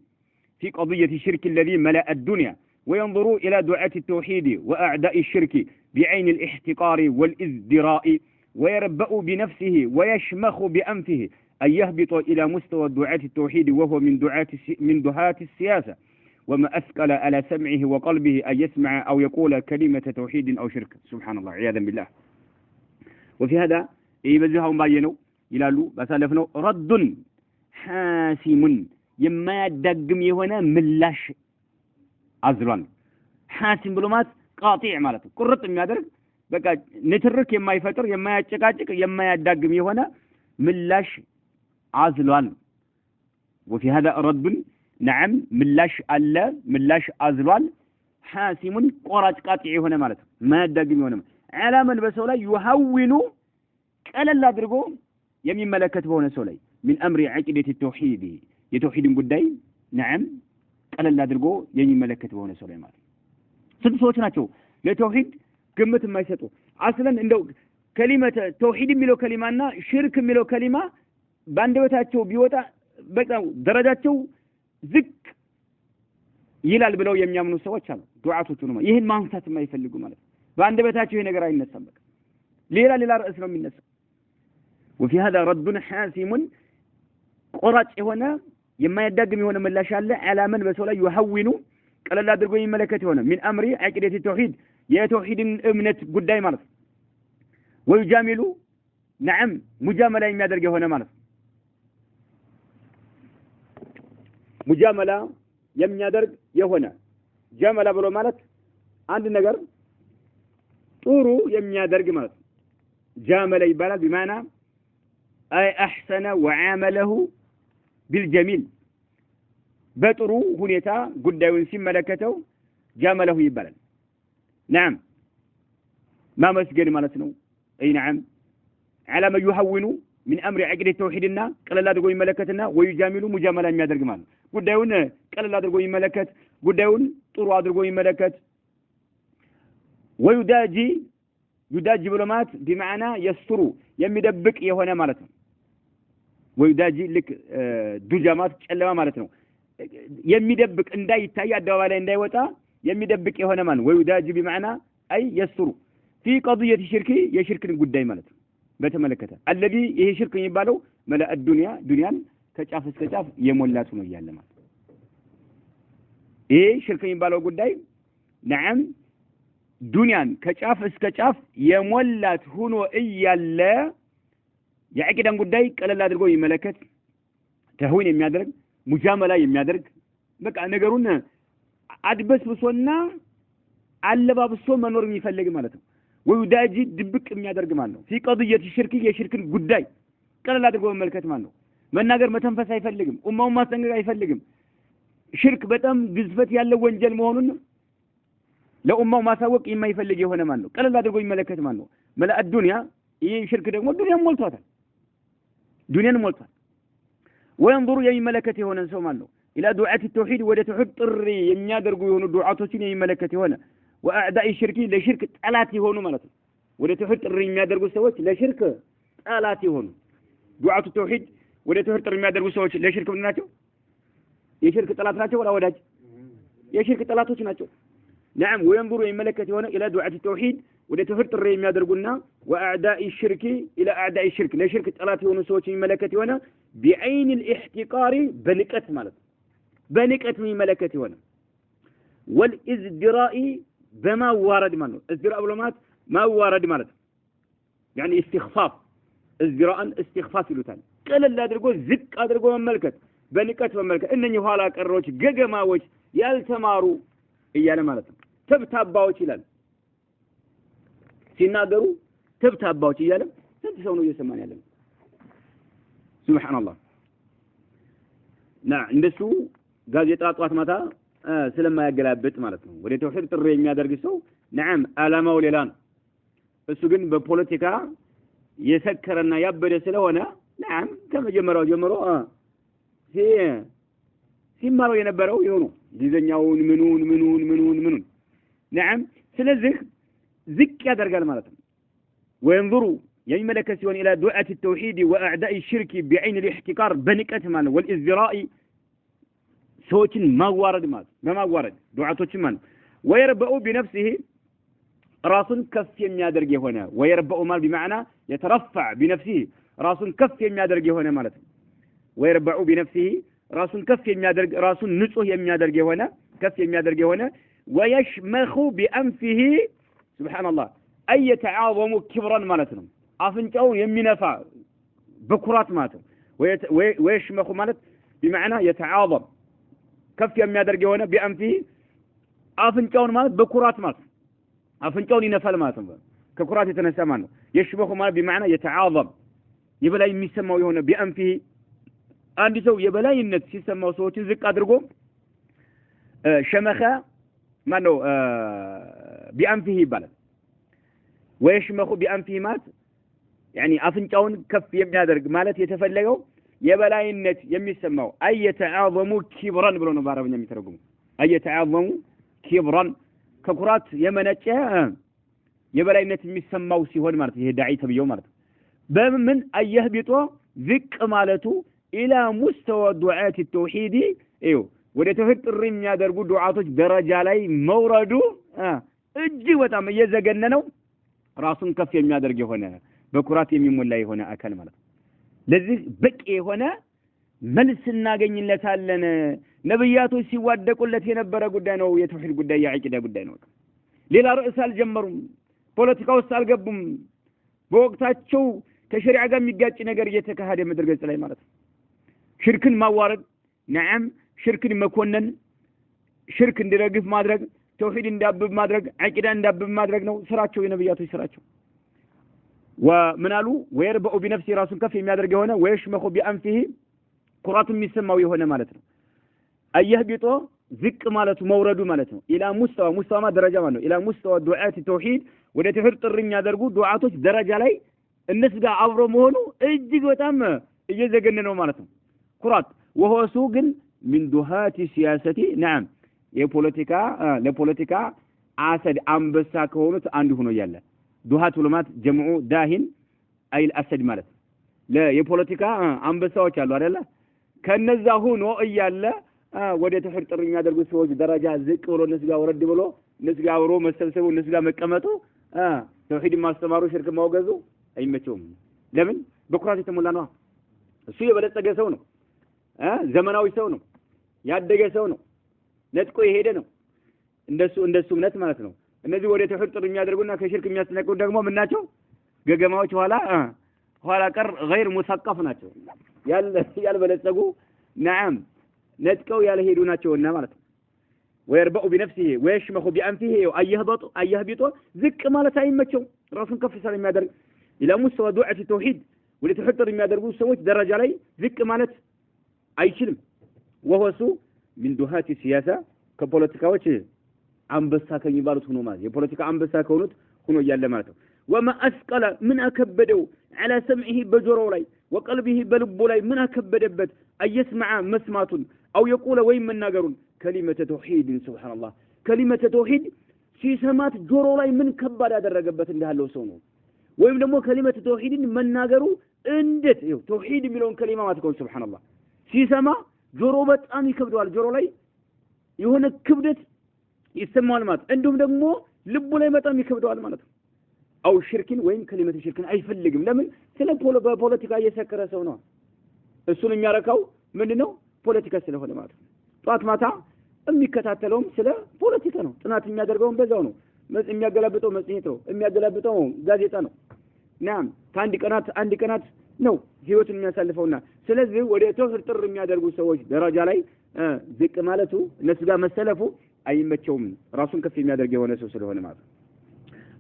في قضية الشرك الذي ملأ الدنيا وينظر إلى دعاة التوحيد وأعداء الشرك بعين الاحتقار والازدراء ويربأ بنفسه ويشمخ بأنفه أن يهبط إلى مستوى دعاة التوحيد وهو من دهاة السياسة وما أثقل على سمعه وقلبه أن يسمع أو يقول كلمة توحيد أو شرك سبحان الله عياذا بالله. وفي هذا يبزها ومباينه يلالو بسالفنو رد حاسم يما يدقم يهونا ملاش أزران حاسم بلومات قاطع مالته قرط የሚያደርግ በቃ ንትርክ የማይፈጥር የማያጨቃጭቅ የማያዳግም የሆነ ምላሽ አዝሏል። وفي هذا رد نعم ምላሽ አለ ምላሽ አዝሏል حاسم ቆራጭ ቃጢዕ የሆነ ማለት ነው ማያዳግም የሆነ ዓላማን በሰው ላይ ይሐውኑ ቀለል አድርጎ የሚመለከት በሆነ ሰው ላይ من امر عقيده التوحيد የተውሂድን ጉዳይ نعم ቀለል አድርጎ የሚመለከት በሆነ ሰው ላይ ማለት ስንት ሰዎች ናቸው ለተውሂድ ግምት የማይሰጡ አስለን እንደው ከሊመተ ተውሂድ የሚለው ከሊማና ሽርክ የሚለው ከሊማ ባንደበታቸው ቢወጣ በጣም ደረጃቸው ዝቅ ይላል ብለው የሚያምኑ ሰዎች አሉ። ዱዓቶቹ ነው ይሄን ማንሳት የማይፈልጉ ማለት ባንደበታቸው ይሄ ነገር አይነሳም። በቃ ሌላ ርዕስ ነው የሚነሳው። وفي هذا رد حاسم ቆራጭ የሆነ የማያዳግም የሆነ ምላሽ አለ ዓላማን በሰው ላይ ይሐውኑ ቀለል አድርጎ የሚመለከት የሆነ من امر عقيده التوحيد የተውሂድን እምነት ጉዳይ ማለት ነው። ወይጃሚሉ نعم ሙጃመላ የሚያደርግ የሆነ ማለት ነው። ሙጃመላ የሚያደርግ የሆነ ጀመላ ብሎ ማለት አንድ ነገር ጥሩ የሚያደርግ ማለት ነው። ጃመላ ይባላል بمعنى اي احسن وعامله بالجميل በጥሩ ሁኔታ ጉዳዩን ሲመለከተው ጃመለሁ ይባላል። نعم ما مسجد ማለት ነው። اي نعم على ما يهون من امر عقيده التوحيدنا ቀለል አድርጎ ይመለከትና ወይጃሚሉ ሙጃመላ የሚያደርግ ማለት ጉዳዩን ቀለል አድርጎ ይመለከት ጉዳዩን ጥሩ አድርጎ ይመለከት ወይዳጂ ብሎ ማለት بمعنى يستر የሚደብቅ የሆነ ማለት ነው። ወይዳጂ ልክ ዱጃማት ጨለማ ማለት ነው። የሚደብቅ እንዳይታይ አደባባይ ላይ እንዳይወጣ የሚደብቅ የሆነ ማለት ነው። ወይዳጂ بمعنى اي يستر في قضيه الشرك የሽርክን ጉዳይ ማለት ነው በተመለከተ الذي ይሄ ሽርክ የሚባለው መለአ ዱንያን ከጫፍ እስከ ጫፍ የሞላቱ ነው ያለ ማለት ይሄ ሽርክ የሚባለው ጉዳይ نعم ዱንያን ከጫፍ እስከ ጫፍ የሞላት ሆኖ እያለ የዐቂዳን ጉዳይ ቀለል አድርጎ ይመለከት ተህዊን የሚያደርግ ሙጃመላ የሚያደርግ በቃ ነገሩን አድበስብሶና አለባብሶ መኖር የሚፈልግ ማለት ነው። ወይዳጂ ድብቅ የሚያደርግ ማለት ነው። في قضيه الشرك የሽርክን ጉዳይ ቀለል አድርጎ መመልከት ማለት ነው። መናገር መተንፈስ አይፈልግም። ኡማውን ማስጠንቀቅ አይፈልግም። ሽርክ በጣም ግዝፈት ያለው ወንጀል መሆኑን ለኡማው ማሳወቅ የማይፈልግ የሆነ ማለት ነው። ቀለል አድርጎ ይመለከት ማለት ነው። መለአ ዱንያ ይሄ ሽርክ ደግሞ ዱንያን ሞልቷታል። ወይንظሩ የሚመለከት የሆነ ሰው ማለት ነው። الى دعاة التوحيد ወደ ተውሂድ ጥሪ የሚያደርጉ የሆኑ ዱዓቶችን የሚመለከት የሆነ واعداء الشرك ለሽርክ ጠላት የሆኑ ማለት ነው። ወደ ተውሂድ ጥሪ የሚያደርጉ ሰዎች ለሽርክ ጠላት የሆኑ ዱዓቱ ተውሂድ ወደ ተውሂድ ጥሪ የሚያደርጉ ሰዎች ለሽርክ ምን ናቸው? የሽርክ ጠላት ናቸው ወላ ወዳጅ? የሽርክ ጠላቶች ናቸው። نعم وينظر የሚመለከት የሆነ الى دعاة التوحيد ወደ ተውሂድ ጥሪ የሚያደርጉና ወአዕዳኢ ሽርክ ኢላ አዕዳኢ ሽርክ ለሽርክ ጠላት የሆኑ ሰዎች የሚመለከት የሆነ ቢዐይን الإحتقار በንቀት ማለት በንቀት የሚመለከት የሆነ والازدراء በማዋረድ ማለት ነው ازدراء ብሎ ማለት ማዋረድ ማለት يعني استخفاف ازدراءን استخفاف ይሉታል ቀለል አድርጎ ዝቅ አድርጎ መመልከት በንቀት መመልከት እነኚህ ኋላ ቀሮች ገገማዎች ያልተማሩ እያለ ማለት ነው ተብታባዎች ይላል ሲናገሩ ተብታባዎች እያለ ስንት ሰው ነው እየሰማን ያለው ሱብሃንአላህ እንደሱ ጋዜጣ ጧት ማታ ስለማያገላብጥ ማለት ነው ወደ ተውሂድ ጥሪ የሚያደርግ ሰው ነዓም አላማው ሌላ ነው እሱ ግን በፖለቲካ የሰከረና ያበደ ስለሆነ ነዓም ከመጀመሪያው ጀምሮ ሲማረው የነበረው ይሆኑ ዲዘኛውን ምኑን ነዓም ስለዚህ ዝቅ ያደርጋል ማለት ነው ወይንظሩ የሚመለከት ሲሆን الى دعاة التوحيد واعداء الشرك بعين الاحتقار بنقت ማለት والازدراء ሰዎችን ማዋረድ ማለት በማዋረድ ዱዓቶችን ማለት ويربأ بنفسه ራሱን ከፍ የሚያደርግ የሆነ ويربأ ማለት بمعنى يترفع بنفسه ራሱን ከፍ የሚያደርግ የሆነ ማለት ነው ويربأ بنفسه ራሱን ከፍ የሚያደርግ ራሱን ንጹህ የሚያደርግ የሆነ ከፍ የሚያደርግ የሆነ ويشمخ بأنفه سبحان الله أي يتعاظم كبرا ማለት ነው አፍንጫው የሚነፋ በኩራት ማለት ነው ويشمخ ማለት بمعنى يتعاظم ከፍ የሚያደርግ የሆነ بأنفه አፍንጫውን ማለት በኩራት ማለት አፍንጫውን ይነፋል ማለት ነው ከኩራት የተነሳ ማለት ነው يشمخ ማለት بمعنى يتعاظم የበላይ የሚሰማው የሆነ بأنفه አንድ ሰው የበላይነት ሲሰማው ሰዎችን ዝቅ አድርጎ ሸመኸ ማነው بأنفه ይባላል ويشمخ بأنفه ማለት يعني አፍንጫውን ከፍ የሚያደርግ ማለት የተፈለገው የበላይነት የሚሰማው አየተዓظሙ ኪብራን ብሎ ነው በአረብኛ የሚተረጉሙ አየተዓظሙ ኪብራን ከኩራት የመነጨ የበላይነት የሚሰማው ሲሆን ማለት ይሄ ዳዒ ተብየው ማለት በምን አየህቢጦ ዝቅ ማለቱ الى مستوى دعاة التوحيد ايوه ወደ ተውሂድ ጥሪ የሚያደርጉ ዱዓቶች ደረጃ ላይ መውረዱ እጅግ በጣም እየዘገነነው ራሱን ከፍ የሚያደርግ የሆነ በኩራት የሚሞላ የሆነ አካል ማለት ለዚህ በቂ የሆነ መልስ እናገኝለታለን ነብያቶች ሲዋደቁለት የነበረ ጉዳይ ነው የተውሂድ ጉዳይ የአቂዳ ጉዳይ ነው ሌላ ርዕስ አልጀመሩም ፖለቲካ ውስጥ አልገቡም በወቅታቸው ከሸሪዓ ጋር የሚጋጭ ነገር እየተካሄደ ምድር ገጽ ላይ ማለት ሽርክን ማዋረድ ነዓም ሽርክን መኮነን ሽርክ እንዲረግፍ ማድረግ ተውሂድ እንዳብብ ማድረግ አቂዳ እንዳብብ ማድረግ ነው ስራቸው የነብያቶች ስራቸው ወምናሉ ويربأ بنفسه ራሱን ከፍ የሚያደርግ የሆነ ويشمخ بأنفه ኩራት የሚሰማው የሆነ ማለት ነው አየህቢጦ ዝቅ ማለቱ መውረዱ ማለት ነው الى مستوى ደረጃ ማለት ነው الى مستوى دعاة التوحيد ወደ ተውሂድ ጥሪ የሚያደርጉ ዱዓቶች ደረጃ ላይ እነሱ ጋር አብሮ መሆኑ እጅግ በጣም እየዘገነነው ማለት ነው ኩራት وهو ግን من دهات سياسة نعم የፖለቲካ ለፖለቲካ አሰድ አንበሳ ከሆኑት አንዱ ሆኖ ያለ ዱሃት ዑለማት ጀምዑ ዳሂን አይል አሰድ ማለት የፖለቲካ አንበሳዎች አሉ አይደለ ከነዛ ሆኖ እያለ ወደ ተውሂድ ጥሪ የሚያደርጉ ሰዎች ደረጃ ዝቅ ብሎ እነሱ ጋር ወረድ ብሎ እነሱ ጋር አብሮ መሰብሰቡ እነሱ ጋር መቀመጡ ተውሂድ ማስተማሩ ሽርክ ማውገዙ አይመቸውም ለምን በኩራት የተሞላ ነው እሱ የበለጸገ ሰው ነው ዘመናዊ ሰው ነው ያደገ ሰው ነው ነጥቆ የሄደ ነው እንደሱ እምነት ማለት ነው እነዚህ ወደ ተውሂድ ጥሪ የሚያደርጉና ከሽርክ የሚያስነቁ ደግሞ ምን ናቸው ገገማዎች ኋላ ቀር غير مثقف ናቸው ያልበለጸጉ نعم ነጥቀው ያልሄዱ ናቸውና ማለት ነው ويربأ بنفسه ويشمخ بأنفه أيهبط ዝቅ ማለት አይመቸው ራሱን ከፍ ሳለ የሚያደርግ الى مستوى دعاة التوحيد ወደ ተውሂድ ጥሪ የሚያደርጉ ሰዎች ደረጃ ላይ ዝቅ ማለት አይችልም وهو من دهات السياسة كبوليتيكاዎች አንበሳ ከሚባሉት ሆኖ ማለት የፖለቲካ አንበሳ ከሆኑት ሆኖ ያለ ማለት ነው وما أثقل من أكبدوا على سمعه بجرو ላይ وقلبه بلبو ላይ من أكبدበት أيسمع مسمات أو يقول وين من ناገሩን كلمة توحيد سبحان الله كلمة توحيد ሲሰማት ጆሮ ላይ ምን ከባድ ያደረገበት እንዳለው ሰው ነው ወይም ደግሞ كلمة توحيد መናገሩ እንዴት ይው توحيد የሚለውን كلمة ማለት ነው سبحان الله ሲሰማ ጆሮ በጣም ይከብደዋል ጆሮ ላይ የሆነ ክብደት ይሰማዋል ማለት እንዲሁም ደግሞ ልቡ ላይ በጣም ይከብደዋል ማለት ነው አው ሽርክን ወይም ከሊመተ ሽርክን አይፈልግም ለምን ስለ ፖለቲካ እየሰከረ ሰው ነው እሱን የሚያረካው ምንድነው ፖለቲካ ስለሆነ ማለት ነው ጧት ማታ የሚከታተለውም ስለ ፖለቲካ ነው ጥናት የሚያደርገውም በዛው ነው የሚያገላብጠው መጽሔት ነው የሚያገላብጠው ጋዜጣ ነው ናም አንድ ቀናት ነው ህይወቱን የሚያሳልፈውና ስለዚህ ወደ ተውሂድ ጥሪ የሚያደርጉ ሰዎች ደረጃ ላይ ዝቅ ማለቱ እነሱ ጋር መሰለፉ አይመቸውም ራሱን ከፍ የሚያደርግ የሆነ ሰው ስለሆነ ማለት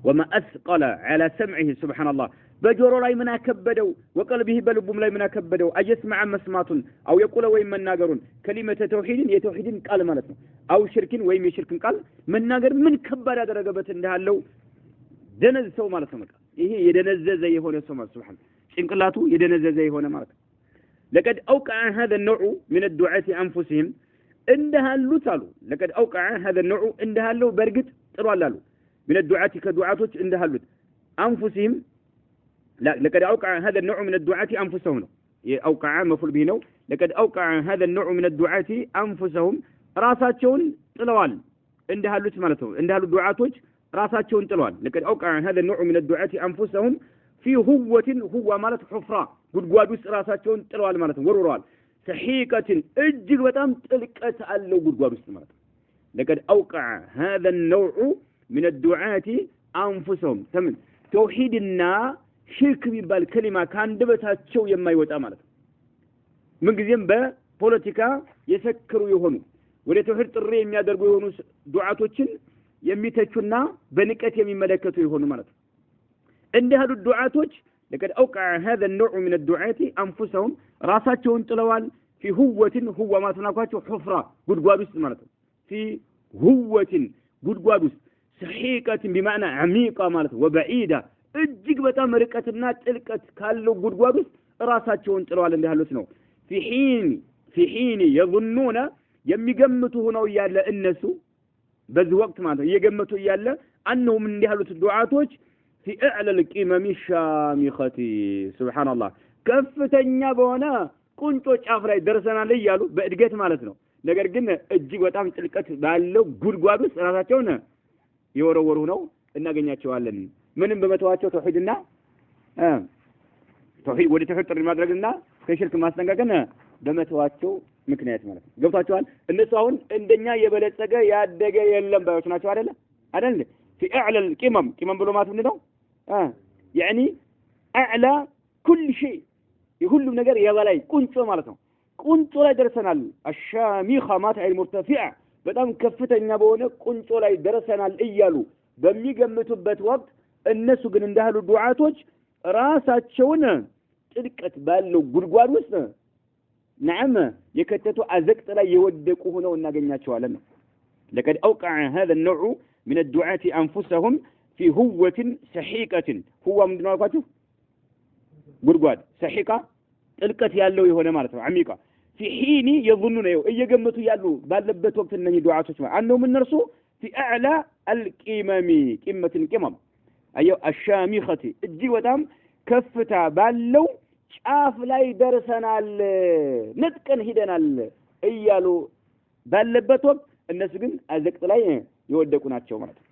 وما أثقل على سمعه سبحان الله بجورو لاي من أكبدو وقلبه بلبهم لاي من أكبدو أيسمع مسمات أو يقول ويم من ناقرون كلمة توحيد يتوحيد قال مالتنا أو شرك ويم يشرك قال من ناقر من كبر هذا رقبة إنها لو دنز سو مالتنا إيه يدنز زي هنا سو مالتنا سبحان إنقلاته يدنز زي هنا مالتنا لقد أوقع هذا النوع من الدعاة أنفسهم عندها اللو تالو لقد أوقع هذا النوع عندها اللو برقت تروالالو من الدعاة كدعاتك عندها اللو أنفسهم لا لقد أوقع هذا النوع من الدعاة أنفسهم أوقع مفعول به نو لقد أوقع هذا النوع من الدعاة أنفسهم راساتهم طلوال عندها اللو مالتهم عندها اللو دعاتك راساتهم طلوال لقد أوقع هذا النوع من الدعاة أنفسهم في هوة هو مالت حفرة قد قادوس راساتهم طلوال مالتهم ورورال سحيقة اجل وتم تلقت ألو قد قادوس مالتهم لقد أوقع هذا النوع من الدعاة أنفسهم ثمن توحيدنا شرك بالكلمة كان دبتاتشو يما يوتا مالت من قزيم بوليتيكا يسكروا يهونوا ولا توحيد الرئي يميادرقوا يهونوا دعاتوچن يميتاچونا بنكت يميملكتوا يهونوا مالت عند هذا الدعاتوچ لقد أوقع هذا النوع من الدعاة أنفسهم راساتشون طلوال في هو ما تناقاتشو حفرة قد قادوس مالت في هوة قد قادوس سحيقة بمعنى عميقة مالته وبعيدة እጅግ በጣም ርቀትና ጥልቀት ካለው ጉድጓድ ውስጥ ራሳቸውን ጥለዋል እንደሃሉት ነው في حين يظنون የሚገምቱ ሆነው ያለ እነሱ በዚህ ወቅት ማለት እየገመቱ ያለ አንهم እንደሃሉት ዱዓቶች في اعلى القمم الشامخة سبحان الله ከፍተኛ በሆነ ቁንጮ ጫፍ ላይ ደርሰናል ይያሉ በእድገት ማለት ነው ነገር ግን እጅግ በጣም ጥልቀት ባለው ጉድጓድ ውስጥ ራሳቸውን የወረወሩ ነው እናገኛቸዋለን ምንም በመተዋቸው ተውሂድና ተውሂድ ወደ ተውሂድ ጥሪ ማድረግና ከሽርክ ማስጠንቀቅን በመተዋቸው ምክንያት ማለት ነው ገብታችኋል እነሱ አሁን እንደኛ የበለጸገ ያደገ የለም ባዮች ናቸው አይደል في اعلى القمم قمم ብሎ ማለት ነው يعني اعلى كل شيء የሁሉም ነገር የበላይ ቁንጮ ማለት ነው ቁንጮ ላይ ደርሰናል الشامخة ማለት المرتفع በጣም ከፍተኛ በሆነ ቁንጮ ላይ ደርሰናል እያሉ በሚገምቱበት ወቅት እነሱ ግን እንዳሉ ዱዓቶች ራሳቸውን ጥልቀት ባለው ጉድጓድ ውስጥ نعم የከተቱ አዘቅት ላይ የወደቁ ሆነው እናገኛቸዋለን لقد أوقع هذا النوع من الدعاة أنفسهم في هوة سحيقة هو من دنواكاته ጉድጓድ سحيقة ጥልቀት ያለው የሆነ ማለት ነው عميقة في حين يظنون እየገመቱ ያሉ ባለበት ወቅት እነኚህ ዱዓቶች አንደው እነርሱ في أعلى القمم قمة القمم أيوة الشامخة እጅግ በጣም ከፍታ ባለው ጫፍ ላይ ደርሰናል ነጥቀን ሄደናል እያሉ ባለበት ወቅት እነሱ ግን አዘቅት ላይ የወደቁ ናቸው ማለት ነው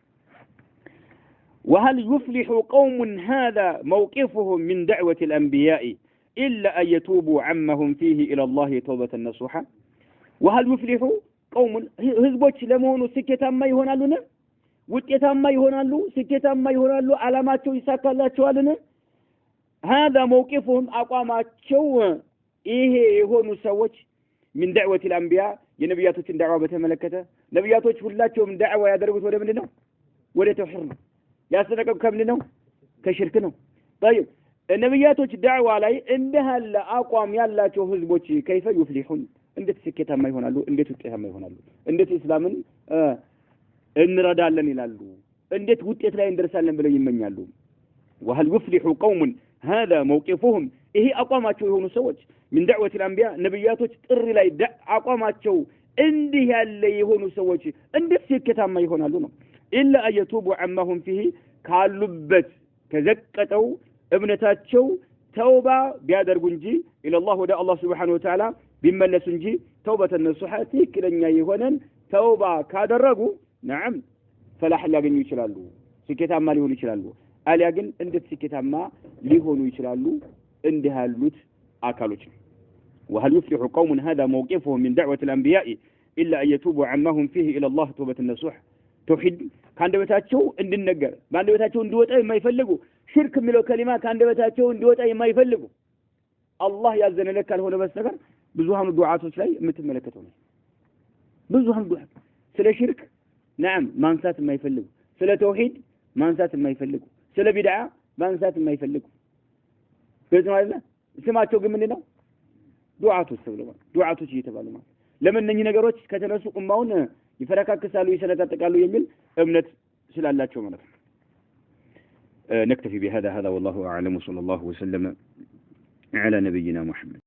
وهل يفلح قوم هذا موقفهم من دعوة الأنبياء إلا أن يتوبوا عمهم فيه إلى الله توبة نصوحا وهل يفلح قوم ህዝቦች ለመሆኑ ስኬታማ ይሆናሉን ውጤታማ ይሆናሉ ስኬታማ ይሆናሉ አላማቸው ይሳካላቸዋልን هذا موقفهم አቋማቸው ይሄ የሆኑ ሰዎች من دعوة الأنبياء የነብያቶችን ዳዕዋ በተመለከተ ነብያቶች ሁላቸውም ዳዕዋ ያደረጉት ወደ ምንድነው ወደ ተውሂድ ነው ያስነቀቁ ከምንድነው ከሽርክ ነው طيب ነብያቶች ዳዕዋ ላይ እንደሃለ አቋም ያላቸው ህዝቦች كيف يفلحون እንዴት ስኬታማ ይሆናሉ እንዴት ውጤታማ ይሆናሉ እንዴት እስላምን እንረዳለን ይላሉ እንዴት ውጤት ላይ እንደርሳለን ብለው ይመኛሉ وهل يفلح قوم هذا موقفهم ይሄ አቋማቸው የሆኑ ሰዎች من دعوة الأنبياء ነብያቶች ጥሪ ላይ አቋማቸው እንዲህ ያለ የሆኑ ሰዎች እንዴት ስኬታማ ይሆናሉ ነው إلا أن يتوبوا عمهم فيه ካሉበት ከዘቀጠው እምነታቸው ተውባ ቢያደርጉ እንጂ إلى الله ወደ አላህ Subhanahu Wa Ta'ala ቢመለሱ እንጂ ተውበተ ነሱሐ ትክክለኛ የሆነን ተውባ ካደረጉ نعم ፈላህ ሊያገኙ ይችላሉ ስኬታማ ሊሆኑ ይችላሉ አሊያ ግን እንዴት ስኬታማ ሊሆኑ ይችላሉ እንዲህ ያሉት አካሎች وهل يفلح قوم هذا موقفهم من دعوة الأنبياء إلا أن يتوبوا عما هم فيه إلى الله توبة النصوح توحيد ካንደበታቸው እንድንነገር ባንደበታቸው እንዲወጣ የማይፈልጉ ሽርክ የሚለው ከሊማ ካንደበታቸው እንዲወጣ የማይፈልጉ አላህ ያዘነለክ ካልሆነ በስተቀር ብዙሃኑ ዱዓቶች ላይ የምትመለከተው ነው ብዙሃኑ ዱዓ ስለ ሽርክ نعم ማንሳት የማይፈልጉ ስለ ተውሂድ ማንሳት የማይፈልጉ ስለ ቢድዓ ማንሳት የማይፈልጉ ግልጽ ነው አይደል ስማቸው ግን ምንድነው ዱዓቶች ተብለዋል ዱዓቶች እየተባሉ ማለት ለምን እነኚህ ነገሮች ከተነሱ ኡማውን ይፈረካከሳሉ ይሰነጣጠቃሉ የሚል እምነት ስላላቸው ማለት ነው نكتفي بهذا والله أعلم وصلى الله وسلم على نبينا محمد